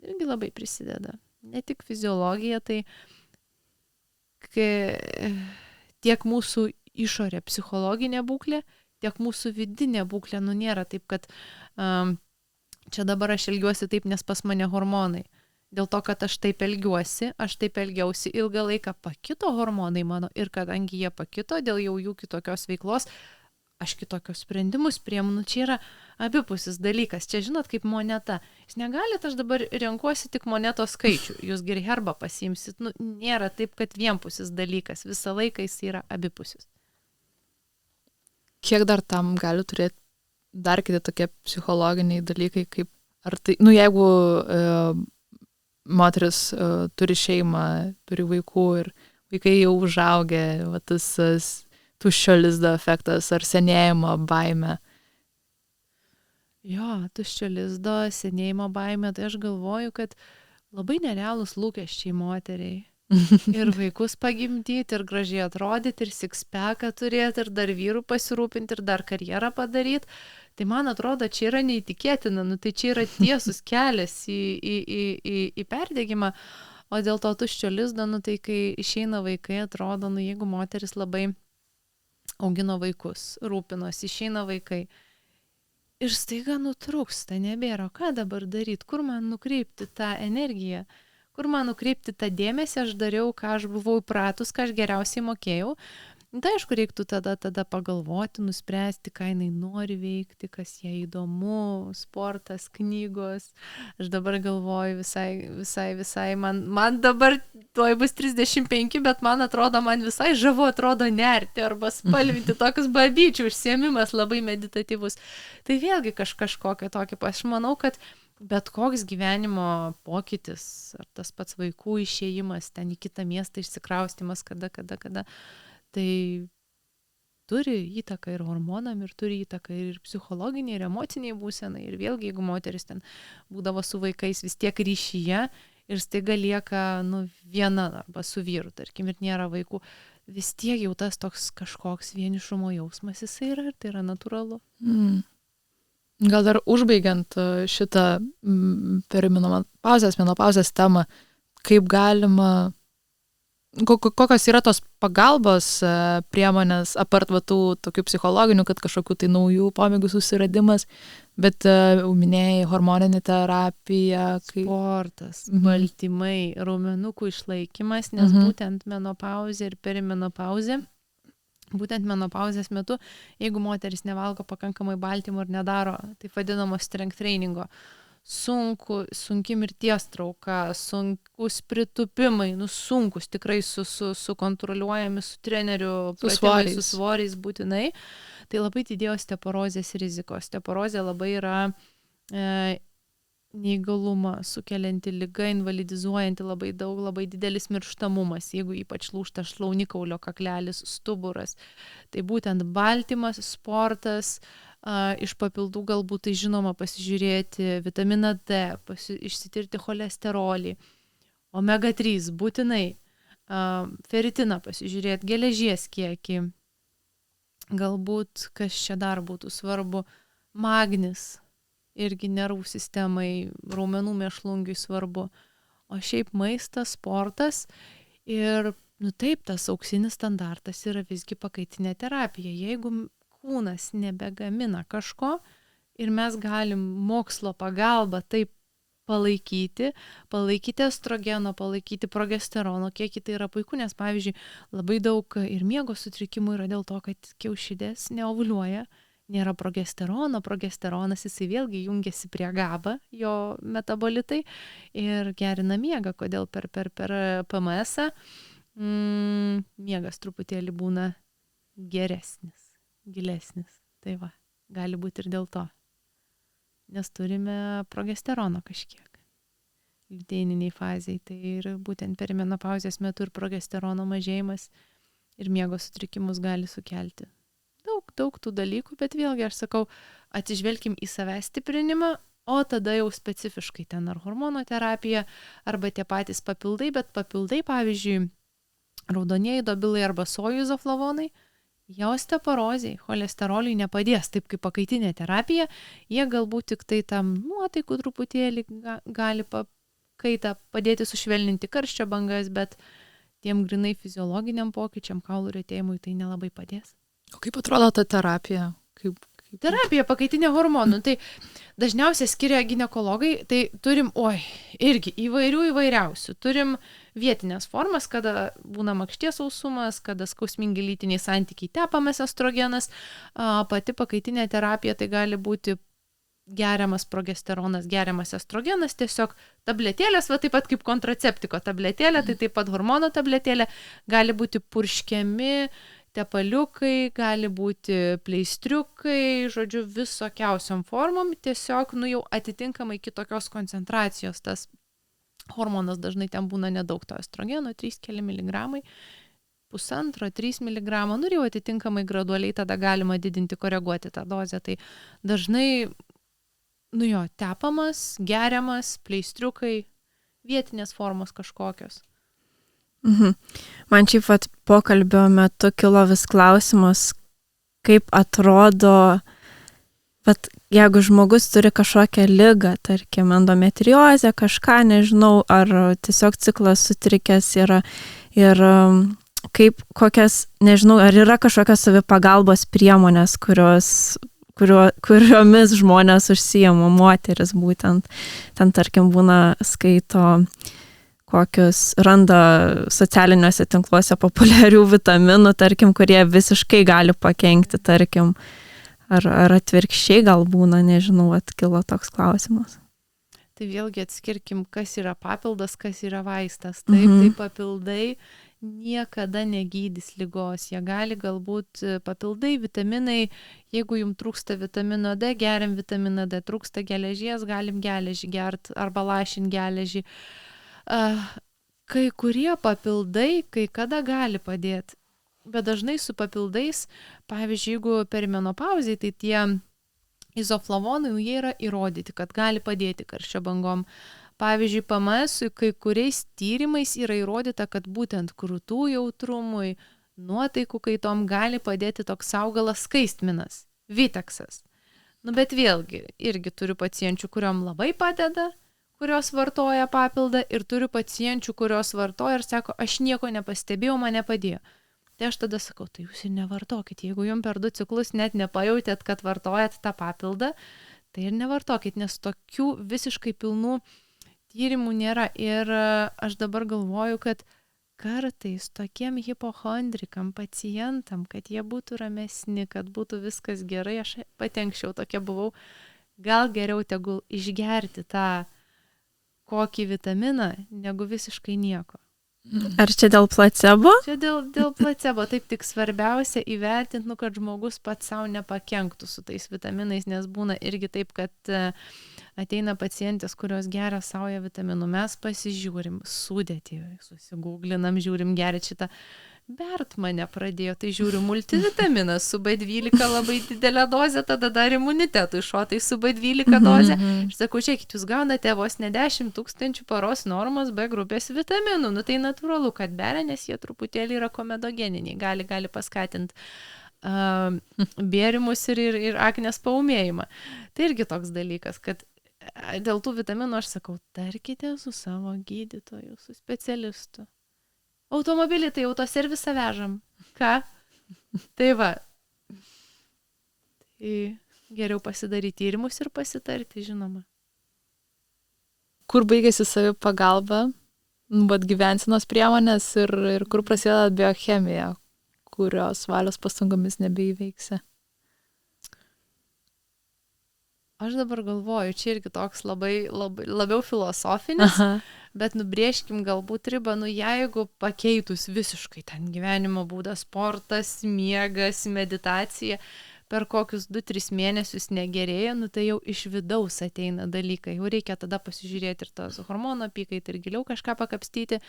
Irgi labai prisideda. Ne tik fiziologija, tai tiek mūsų išorė psichologinė būklė, tiek mūsų vidinė būklė, nėra taip, kad čia dabar aš elgiuosi taip, nes pas mane hormonai. Dėl to, kad aš taip elgiausi ilgą laiką, pakito hormonai mano ir kadangi jie pakito dėl jau jų kitokios veiklos, aš kitokios sprendimus priemu. Čia yra abipusis dalykas. Čia žinot, kaip moneta. Jūs negalit, aš dabar renkuosi tik monetos skaičių. Jūs geri herbą pasiimsit. Nėra taip, kad vienpusis dalykas. Visą laiką jis yra abipusis. Kiek dar tam gali turėti dar kiti tokie psichologiniai dalykai, kaip ar tai, jeigu moteris turi šeimą, turi vaikų ir vaikai jau užaugę, tas tuščio lizdo efektas ar senėjimo baime. Jo, tuščio lizdo, senėjimo baime, tai aš galvoju, kad labai nerealūs lūkesčiai moteriai. Ir vaikus pagimdyti, ir gražiai atrodyti, ir six-packą turėti, ir dar vyrų pasirūpinti, ir dar karjerą padaryti. Tai man atrodo, čia yra neįtikėtina, tai čia yra tiesus kelias į perdegimą, o dėl to tuščio lizdo, tai kai išeina vaikai, atrodo, jeigu moteris labai augino vaikus, rūpinosi, išeina vaikai ir staiga nutrūksta, nebėra, ką dabar daryti, kur man nukreipti tą energiją, kur man nukreipti tą dėmesį, aš dariau, ką aš buvau įpratus, ką aš geriausiai mokėjau. Tai aišku, reiktų tada pagalvoti, nuspręsti, ką jinai nori veikti, kas jai įdomu, sportas, knygos. Aš dabar galvoju visai, man dabar tuoj bus 35, bet man atrodo, man visai žavu atrodo nerti arba spalvinti tokius babyčių užsiėmimas labai meditatyvus. Tai vėlgi kažkokio tokio, aš manau, kad bet koks gyvenimo pokytis, ar tas pats vaikų išėjimas, ten į kitą miestą išsikraustymas, kada, tai turi įtaką ir hormonam, ir turi įtaką ir psichologiniai, ir emociniai būsenai. Ir vėlgi, jeigu moteris ten būdavo su vaikais vis tiek ryšyje ir staiga lieka viena arba su vyru, tarkim, ir nėra vaikų, vis tiek jau tas toks kažkoks vienišumo jausmas jisai yra ir tai yra natūralu. Gal dar užbaigiant šitą perimenopauzės, menopauzės temą, kaip galima kokios yra tos pagalbos priemonės, apart va tų tokių psichologinių, kad kažkokių tai naujų pomėgių susiradimas, bet minėjai hormoninė terapija. Sportas, baltymai, raumenukų išlaikymas, nes būtent menopauzė ir perimenopauzė, būtent menopauzės metu, jeigu moteris nevalgo pakankamai baltymų ir nedaro taip vadinamo strength trainingo, sunki mirties trauka, sunkus pritupimai, sunkus tikrai sukontroliuojami su treneriu, su svoriais būtinai, tai labai didėjo osteoporozės rizikos. Osteoporozė labai yra neįgalumą sukelianti liga, invalidizuojanti labai daug, labai didelis mirštamumas, jeigu ypač lūžta šlaunikaulio kaklelis, stuburas. Tai būtent baltymas, sportas, iš papildų galbūt tai žinoma pasižiūrėti vitaminą D, išsitirti cholesterolį, omega 3 būtinai, feritiną pasižiūrėti, geležies kiekį, galbūt kas čia dar būtų svarbu, magnis, irgi nervų sistemai, raumenų mėšlungiui svarbu, o šiaip maistas, sportas ir, taip, tas auksinis standartas yra visgi pakaitinė terapija. Jeigu kūnas nebegamina kažko ir mes galim mokslo pagalba taip palaikyti estrogeno, palaikyti progesterono, kiek tai yra puiku, nes pavyzdžiui, labai daug ir miego sutrikimų yra dėl to, kad kiaušidės neovuliuoja, nėra progesterono, progesteronas jisai vėlgi jungiasi prie GABA, jo metabolitai ir gerina miegą, kodėl per PMS-ą miegas truputėlį būna geresnis. Gilesnis. Tai va, gali būti ir dėl to. Nes turime progesterono kažkiek. Liuteininiai fazei. Tai ir būtent perimenopauzės metu ir progesterono mažėjimas ir miego sutrikimus gali sukelti. Daug tų dalykų, bet vėlgi aš sakau, atsižvelkim į savęs stiprinimą, o tada jau specifiškai ten ar hormonoterapija, arba tie patys papildai, bet papildai, pavyzdžiui, raudonieji dobilai arba sojų izoflavonai, jie osteoporozei, cholesteroliui nepadės, taip kaip pakaitinė terapija, jie galbūt tik tai tam nuotaikų truputėlį gali kaitą padėti sušvelninti karščio bangas, bet tiem grinai fiziologiniam pokyčiam, kaulų retėjimui tai nelabai padės. O kaip atrodo ta terapija? Terapija pakaitinė hormonų, tai dažniausiai skiria ginekologai, tai turim, irgi įvairiausių. Turim vietinės formas, kada būna makšties sausumas, kada skausmingi lytiniai santykiai tepamas estrogenas, pati pakaitinė terapija tai gali būti geriamas progesteronas, geriamas estrogenas, tiesiog tabletėlės, va taip pat kaip kontraceptiko tabletėlė, tai taip pat hormono tabletėlė, gali būti purškiami, tepaliukai, gali būti pleistriukai, žodžiu, visokiausiom formom, tiesiog, jau atitinkamai kitokios koncentracijos, tas hormonas dažnai ten būna nedaug to estrogeno, 3 mg, 1,5–3 mg, ir jau atitinkamai gradualiai tada galima didinti, koreguoti tą dozę, tai dažnai, tepamas, geriamas, pleistriukai, vietinės formos kažkokios. Man šiaip pokalbio metu kilo vis klausimas, kaip atrodo, jeigu žmogus turi kažkokią ligą, tarkim endometriozę, kažką, nežinau, ar tiesiog ciklas sutrikęs yra ir kaip kokias, nežinau, ar yra kažkokios savipagalbos priemonės, kuriomis žmonės užsiima, moteris būtent, ten tarkim būna skaito kokius randa socialiniuose tinkluose populiarių vitaminų, tarkim, kurie visiškai gali pakenkti, tarkim, ar atvirkščiai gal būna, nežinau, atkilo toks klausimas. Tai vėlgi atskirkim, kas yra papildas, kas yra vaistas. Taip, tai papildai niekada negydys ligos. Jie gali galbūt papildai, vitaminai, jeigu jums trūksta vitamino D, geriam vitaminą D, trūksta geležies, galim geležį gerti arba lašint geležį. Kai kurie papildai kai kada gali padėti, bet dažnai su papildais, pavyzdžiui, jeigu perimenopauzei, tai tie izoflavonai, jie yra įrodyti, kad gali padėti karščio bangom. Pavyzdžiui, PMS kai kuriais tyrimais yra įrodyta, kad būtent krūtų jautrumui, nuotaikų kaitom gali padėti toks augalas skaistminas, viteksas. Bet vėlgi, irgi turiu pacienčių, kuriom labai padeda, kurios vartoja papildą ir turiu pacienčių, kurios vartoja ir sako, aš nieko nepastebėjau, man nepadėjo. Tai aš tada sakau, tai jūs ir nevartokit, jeigu jums per 2 ciklus net nepajautėt, kad vartojat tą papildą, tai ir nevartokit, nes tokių visiškai pilnų tyrimų nėra. Ir aš dabar galvoju, kad kartais tokiem hipochondrikam pacientam, kad jie būtų ramesni, kad būtų viskas gerai, aš pati anksčiau tokia buvau, gal geriau tegul išgerti tą kokį vitaminą, negu visiškai nieko. Ar čia dėl placebo? Čia dėl placebo, taip tik svarbiausia įvertinti, kad žmogus pats savo nepakenktų su tais vitaminais, nes būna irgi taip, kad ateina pacientės, kurios geria saują vitaminų, mes pasižiūrim, sudėtį, susigūglinam, žiūrim, geria šitą. Bert mane pradėjo, tai žiūriu multivitaminas su B12 labai didelė dozė, tada dar imunitetui šotai su B12 dozė. Aš sakau, žiūrėkit, jūs gaunate vos ne 10 000 paros normos B grupės vitaminų. Nu tai natūralu, kad beria, nes jie truputėlį yra komedogeniniai, gali paskatinti bėrimus ir aknės paūmėjimą. Tai irgi toks dalykas, kad dėl tų vitaminų aš sakau, tarkite su savo gydytoju, su specialistu. Automobilį tai autoservisą vežam. Ką? Tai va. Tai geriau pasidaryti tyrimus ir pasitarti, žinoma. Kur baigėsi savipagalba, gyvensenos priemonės ir kur prasideda biochemija, kurios valios pastangomis nebeįveiksi? Aš dabar galvoju, čia irgi toks labiau filosofinis, bet nubrėžkim galbūt ribą, jeigu pakeitus visiškai ten gyvenimo būdą, sportas, miegas, meditacija, per kokius 2-3 mėnesius negerėja, tai jau iš vidaus ateina dalykai, jau reikia tada pasižiūrėti ir tos hormonų apykaitą ir giliau kažką pakapstyti,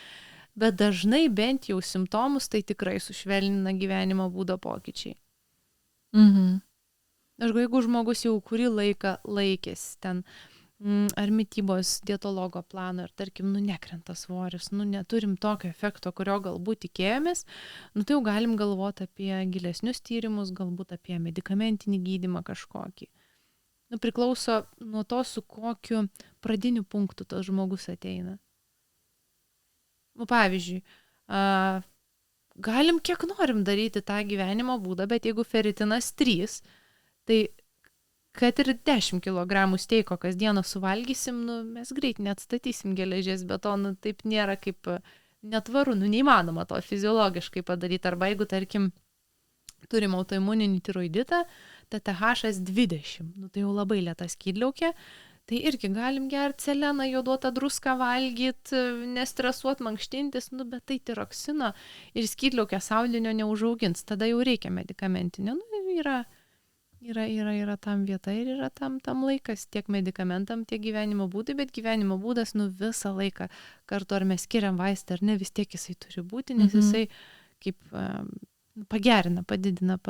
bet dažnai bent jau simptomus tai tikrai sušvelnina gyvenimo būdo pokyčiai. Aš jeigu žmogus jau kurį laiką laikėsi ten, ar mitybos dietologo plano, ir tarkim, nekrenta svoris, neturim tokio efekto, kurio galbūt tikėjomės, tai jau galim galvoti apie gilesnius tyrimus, galbūt apie medikamentinį gydymą kažkokį. Priklauso nuo to, su kokiu pradiniu punktu tas žmogus ateina. Pavyzdžiui, galim kiek norim daryti tą gyvenimo būdą, bet jeigu feritinas 3, tai kad ir 10 kg steiko kasdieną suvalgysim, mes greit neatstatysim geležies, bet to taip nėra kaip netvaru, neįmanoma to fiziologiškai padaryti. Arba jeigu, tarkim, turim autoimuninį tiroiditą, TTH 20, tai jau labai lėta skydliaukė, tai irgi galim gerti seleną, joduotą druską valgyti, nestresuot, mankštintis, bet tai tiroksino ir skydliaukę saulinio neužaugins, tada jau reikia medikamentinio, Yra tam vieta ir yra tam laikas tiek medikamentam, tiek gyvenimo būdai, bet gyvenimo būdas visą laiką kartu, ar mes skiriam vaistą ar ne, vis tiek jisai turi būti, nes jisai kaip pagerina, padidina,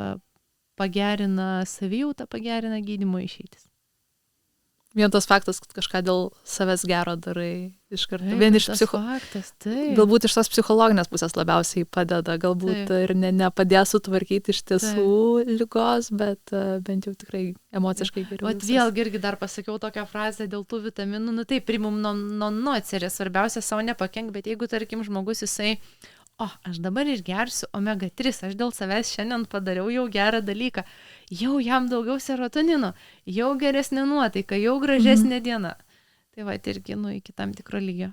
pagerina savijautą, pagerina gydymo išeitis. Vien tas faktas, kad kažką dėl savęs gero darai iš karto. Vien iš galbūt iš tos psichologinės pusės labiausiai padeda, galbūt ir nepadės sutvarkyti iš tiesų ligos, bet bent jau tikrai emociškai geriau. Vėlgi irgi dar pasakiau tokią frazę dėl tų vitaminų, taip, primum non-nocerė, svarbiausia savo nepakenk, bet jeigu, tarkim, žmogus jisai, aš dabar išgersiu omega 3, aš dėl savęs šiandien padariau jau gerą dalyką, jau jam daugiau serotonino, jau geresnė nuotaika, jau gražesnė diena. Tai va, irgi, iki tam tikro lygio.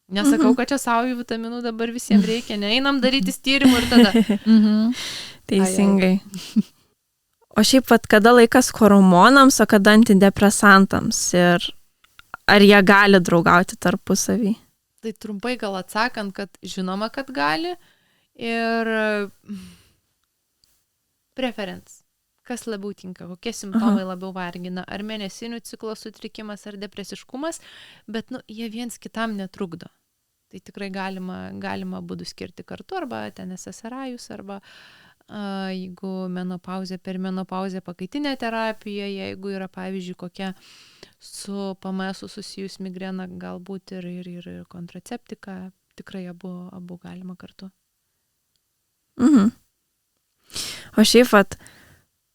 Nesakau, kad čia saugių vitaminų dabar visiems reikia, neeinam darytis tyrimų ir tada. Teisingai. O šiaip, kada laikas hormonams, o kada antidepresantams ir ar jie gali draugauti tarpusavį? Tai trumpai gal atsakant, kad žinoma, kad gali ir preference. Kas labiau tinka, kokie simptomai labiau vargina, ar mėnesinių ciklo sutrikimas, ar depresiškumas, bet jie viens kitam netrukdo. Tai tikrai galima būdų skirti kartu, arba ten SSRIus, arba jeigu menopauzė, per menopauzę pakaitinė terapija, jeigu yra, pavyzdžiui, kokia su PMS susijus migrena, galbūt ir kontraceptika, tikrai abu galima kartu. O šiaip,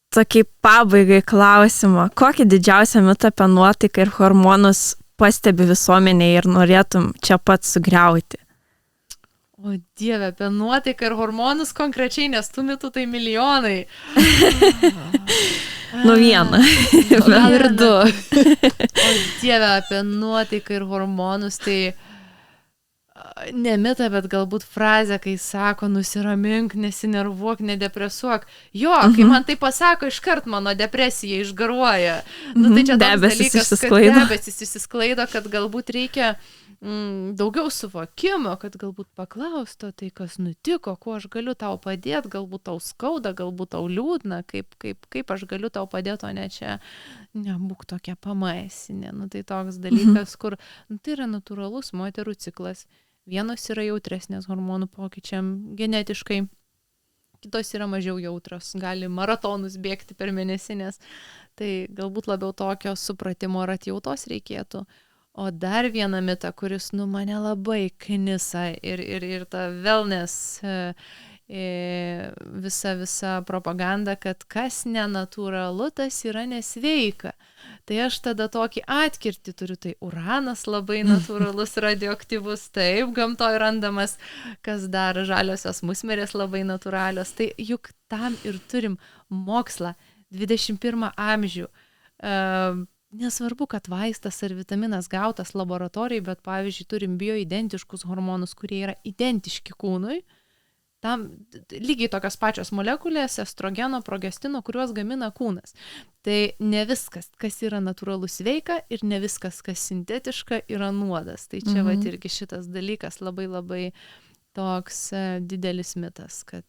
tokiai pabaigai klausimą, kokį didžiausią mitą apie nuotaiką ir hormonus pastebi visuomenėje ir norėtum čia pat sugriauti? O Dieve, apie nuotaiką ir hormonus konkrečiai, nes tų mitų tai milijonai. Vieną. Gal ir 2. O Dieve, apie nuotaiką ir hormonus, tai ne mitą, bet galbūt frazę, kai sako, nusiramink, nesinervuok, nedepresuok. Jo, kai man tai pasako, iškart mano depresija išgaruoja. Tai čia debesis dalykas, išsisklaido. kad debesis išsisklaido, kad galbūt reikia daugiau suvokimo, kad galbūt paklausto tai, kas nutiko, kuo aš galiu tau padėti, galbūt tau skauda, galbūt tau liūdna, kaip aš galiu tau padėti, o ne čia nebūk tokia pamaisinė. Tai toks dalykas, kur tai yra natūralus moterų ciklas. Vienos yra jautresnės hormonų pokyčiam genetiškai, kitos yra mažiau jautros, gali maratonus bėgti per mėnesinės. Tai galbūt labiau tokio supratimo ir atjautos reikėtų. O dar vieną mitą, kuris mane labai knisa ir ta wellness visa propaganda, kad kas nenatūralu, tas yra nesveika. Tai aš tada tokį atkirtį turiu, tai uranas labai natūralus, radioaktyvus, taip, gamtoj randamas, kas dar žaliosios musmirės labai natūralios. Tai juk tam ir turim mokslą 21 amžių. Nesvarbu, kad vaistas ar vitaminas gautas laboratorijai, bet pavyzdžiui turim bioidentiškus hormonus, kurie yra identiški kūnui. Tam lygiai tokios pačios molekulės, estrogeno, progestino, kuriuos gamina kūnas. Tai ne viskas, kas yra natūralus sveika ir ne viskas, kas sintetiška, yra nuodas. Tai čia vat irgi šitas dalykas labai labai toks didelis mitas, kad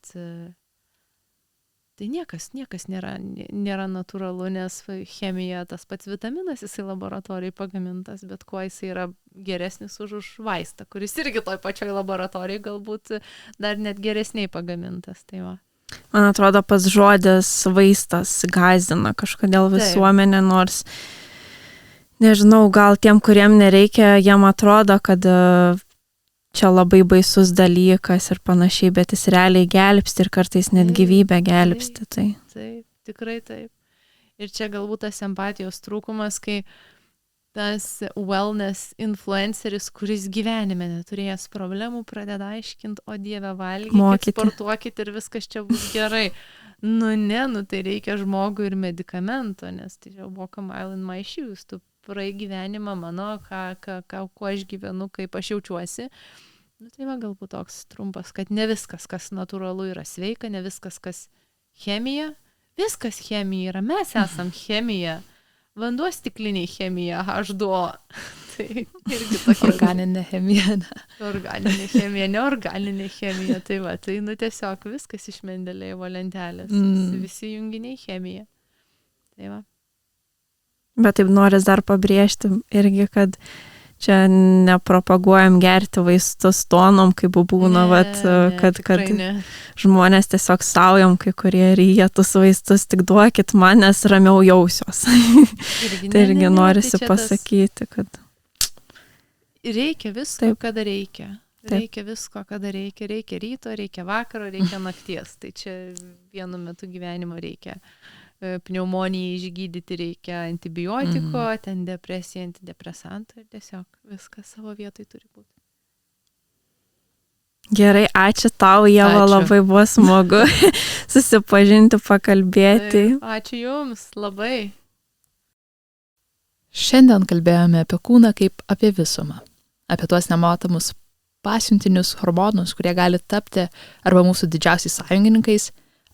tai niekas nėra natūralu, nes chemija, tas pats vitaminas, jisai laboratorijai pagamintas, bet kuo jisai yra geresnis už vaistą, kuris irgi toj pačioj laboratorijai galbūt dar net geresniai pagamintas. Tai va. Man atrodo, pats žodis vaistas gąsdina kažkodėl visuomenę, nors, nežinau, gal tiem, kuriem nereikia, jiem atrodo, kad čia labai baisus dalykas ir panašiai, bet jis realiai gelbsti ir kartais net gyvybę gelbsti. Taip, tikrai taip. Ir čia galbūt tas empatijos trūkumas, kai tas wellness influenceris, kuris gyvenime neturėjęs problemų, pradeda aiškinti, o Dieve, valgykit, sportuokit ir viskas čia bus gerai. Tai reikia žmogui ir medikamento, nes tai jau walk a mile in my shoes, tu praeik gyvenimą mano, kuo aš gyvenu, kaip aš jaučiuosi. Tai va galbūt toks trumpas, kad ne viskas, kas natūralu, yra sveika, ne viskas, kas chemija. Viskas chemija yra, mes esam chemija. Vanduo stikliniai chemija, H2O. Tai irgi tokia organinė chemija. Organinė chemija, neorganinė chemija. Tai va, tai tiesiog viskas iš Mendelėjevo lentelės. Visi junginiai chemija. Tai va. Bet taip noris dar pabrėžti irgi, kad čia nepropaguojam gerti vaistus tonom, kaip būna, kad žmonės tiesiog saujam kai kurie ryjatus vaistus, tik duokit man, nes ramiau jausios. Tai irgi norisi pasakyti, kad reikia visko, kada reikia. Reikia visko, kada reikia. Reikia ryto, reikia vakaro, reikia nakties. Tai čia vienu metu gyvenimo reikia. Pneumonijai išgydyti reikia antibiotiko, ten depresija, antidepresantų ir tiesiog viskas savo vietoj turi būti. Gerai, ačiū tau, Ieva, labai buvo smagu susipažinti, pakalbėti. Ačiū Jums, labai. Šiandien kalbėjome apie kūną kaip apie visumą, apie tuos nematomus pasiuntinius hormonus, kurie gali tapti arba mūsų didžiausiais sąjungininkais,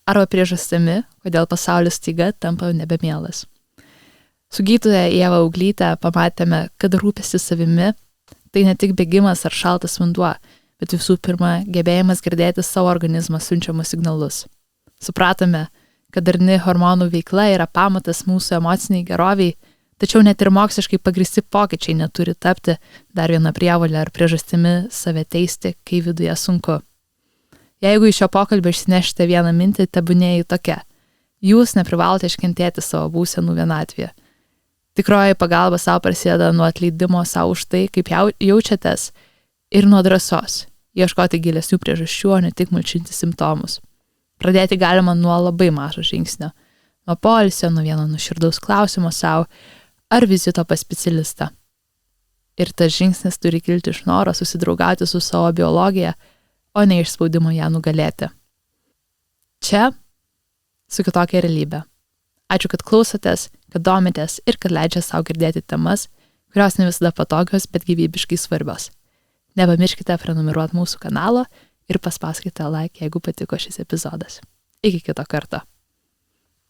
arba priežastimi, kodėl pasaulis staiga tampa nebemielas. Su gydytoja Ieva Auglyte pamatėme, kad rūpestis savimi tai ne tik bėgimas ar šaltas vanduo, bet visų pirma gebėjimas girdėti savo organizmą siunčiamus signalus. Supratome, kad darni hormonų veikla yra pamatas mūsų emociniai geroviai, tačiau net ir moksliškai pagristi pokyčiai neturi tapti dar viena prievolė ar priežastimi save teisti, kai viduje sunku. Jeigu iš šio pokalbio išsinešite vieną mintį, tebūnėjai tokia. Jūs neprivalote iškentėti savo būsenų vienatvėje. Tikroji pagalba savo prasideda nuo atleidimo savo už tai, kaip jaučiatės, ir nuo drąsos. Ieškoti gilesnių priežasčių, o ne tik malšinti simptomus. Pradėti galima nuo labai mažo žingsnio. Nuo poilsio, nuo vieno nuoširdaus klausimo savo, ar vizito pas specialistą. Ir tas žingsnis turi kilti iš noro susidraugauti su savo biologija, o ne iš spaudimo ją nugalėti. Čia su kitokia realybė. Ačiū, kad klausotės, kad domitės ir kad leidžia savo girdėti temas, kurios ne visada patogios, bet gyvybiškai svarbios. Nepamirškite prenumeruoti mūsų kanalą ir paspauskite like, jeigu patiko šis epizodas. Iki kito karto.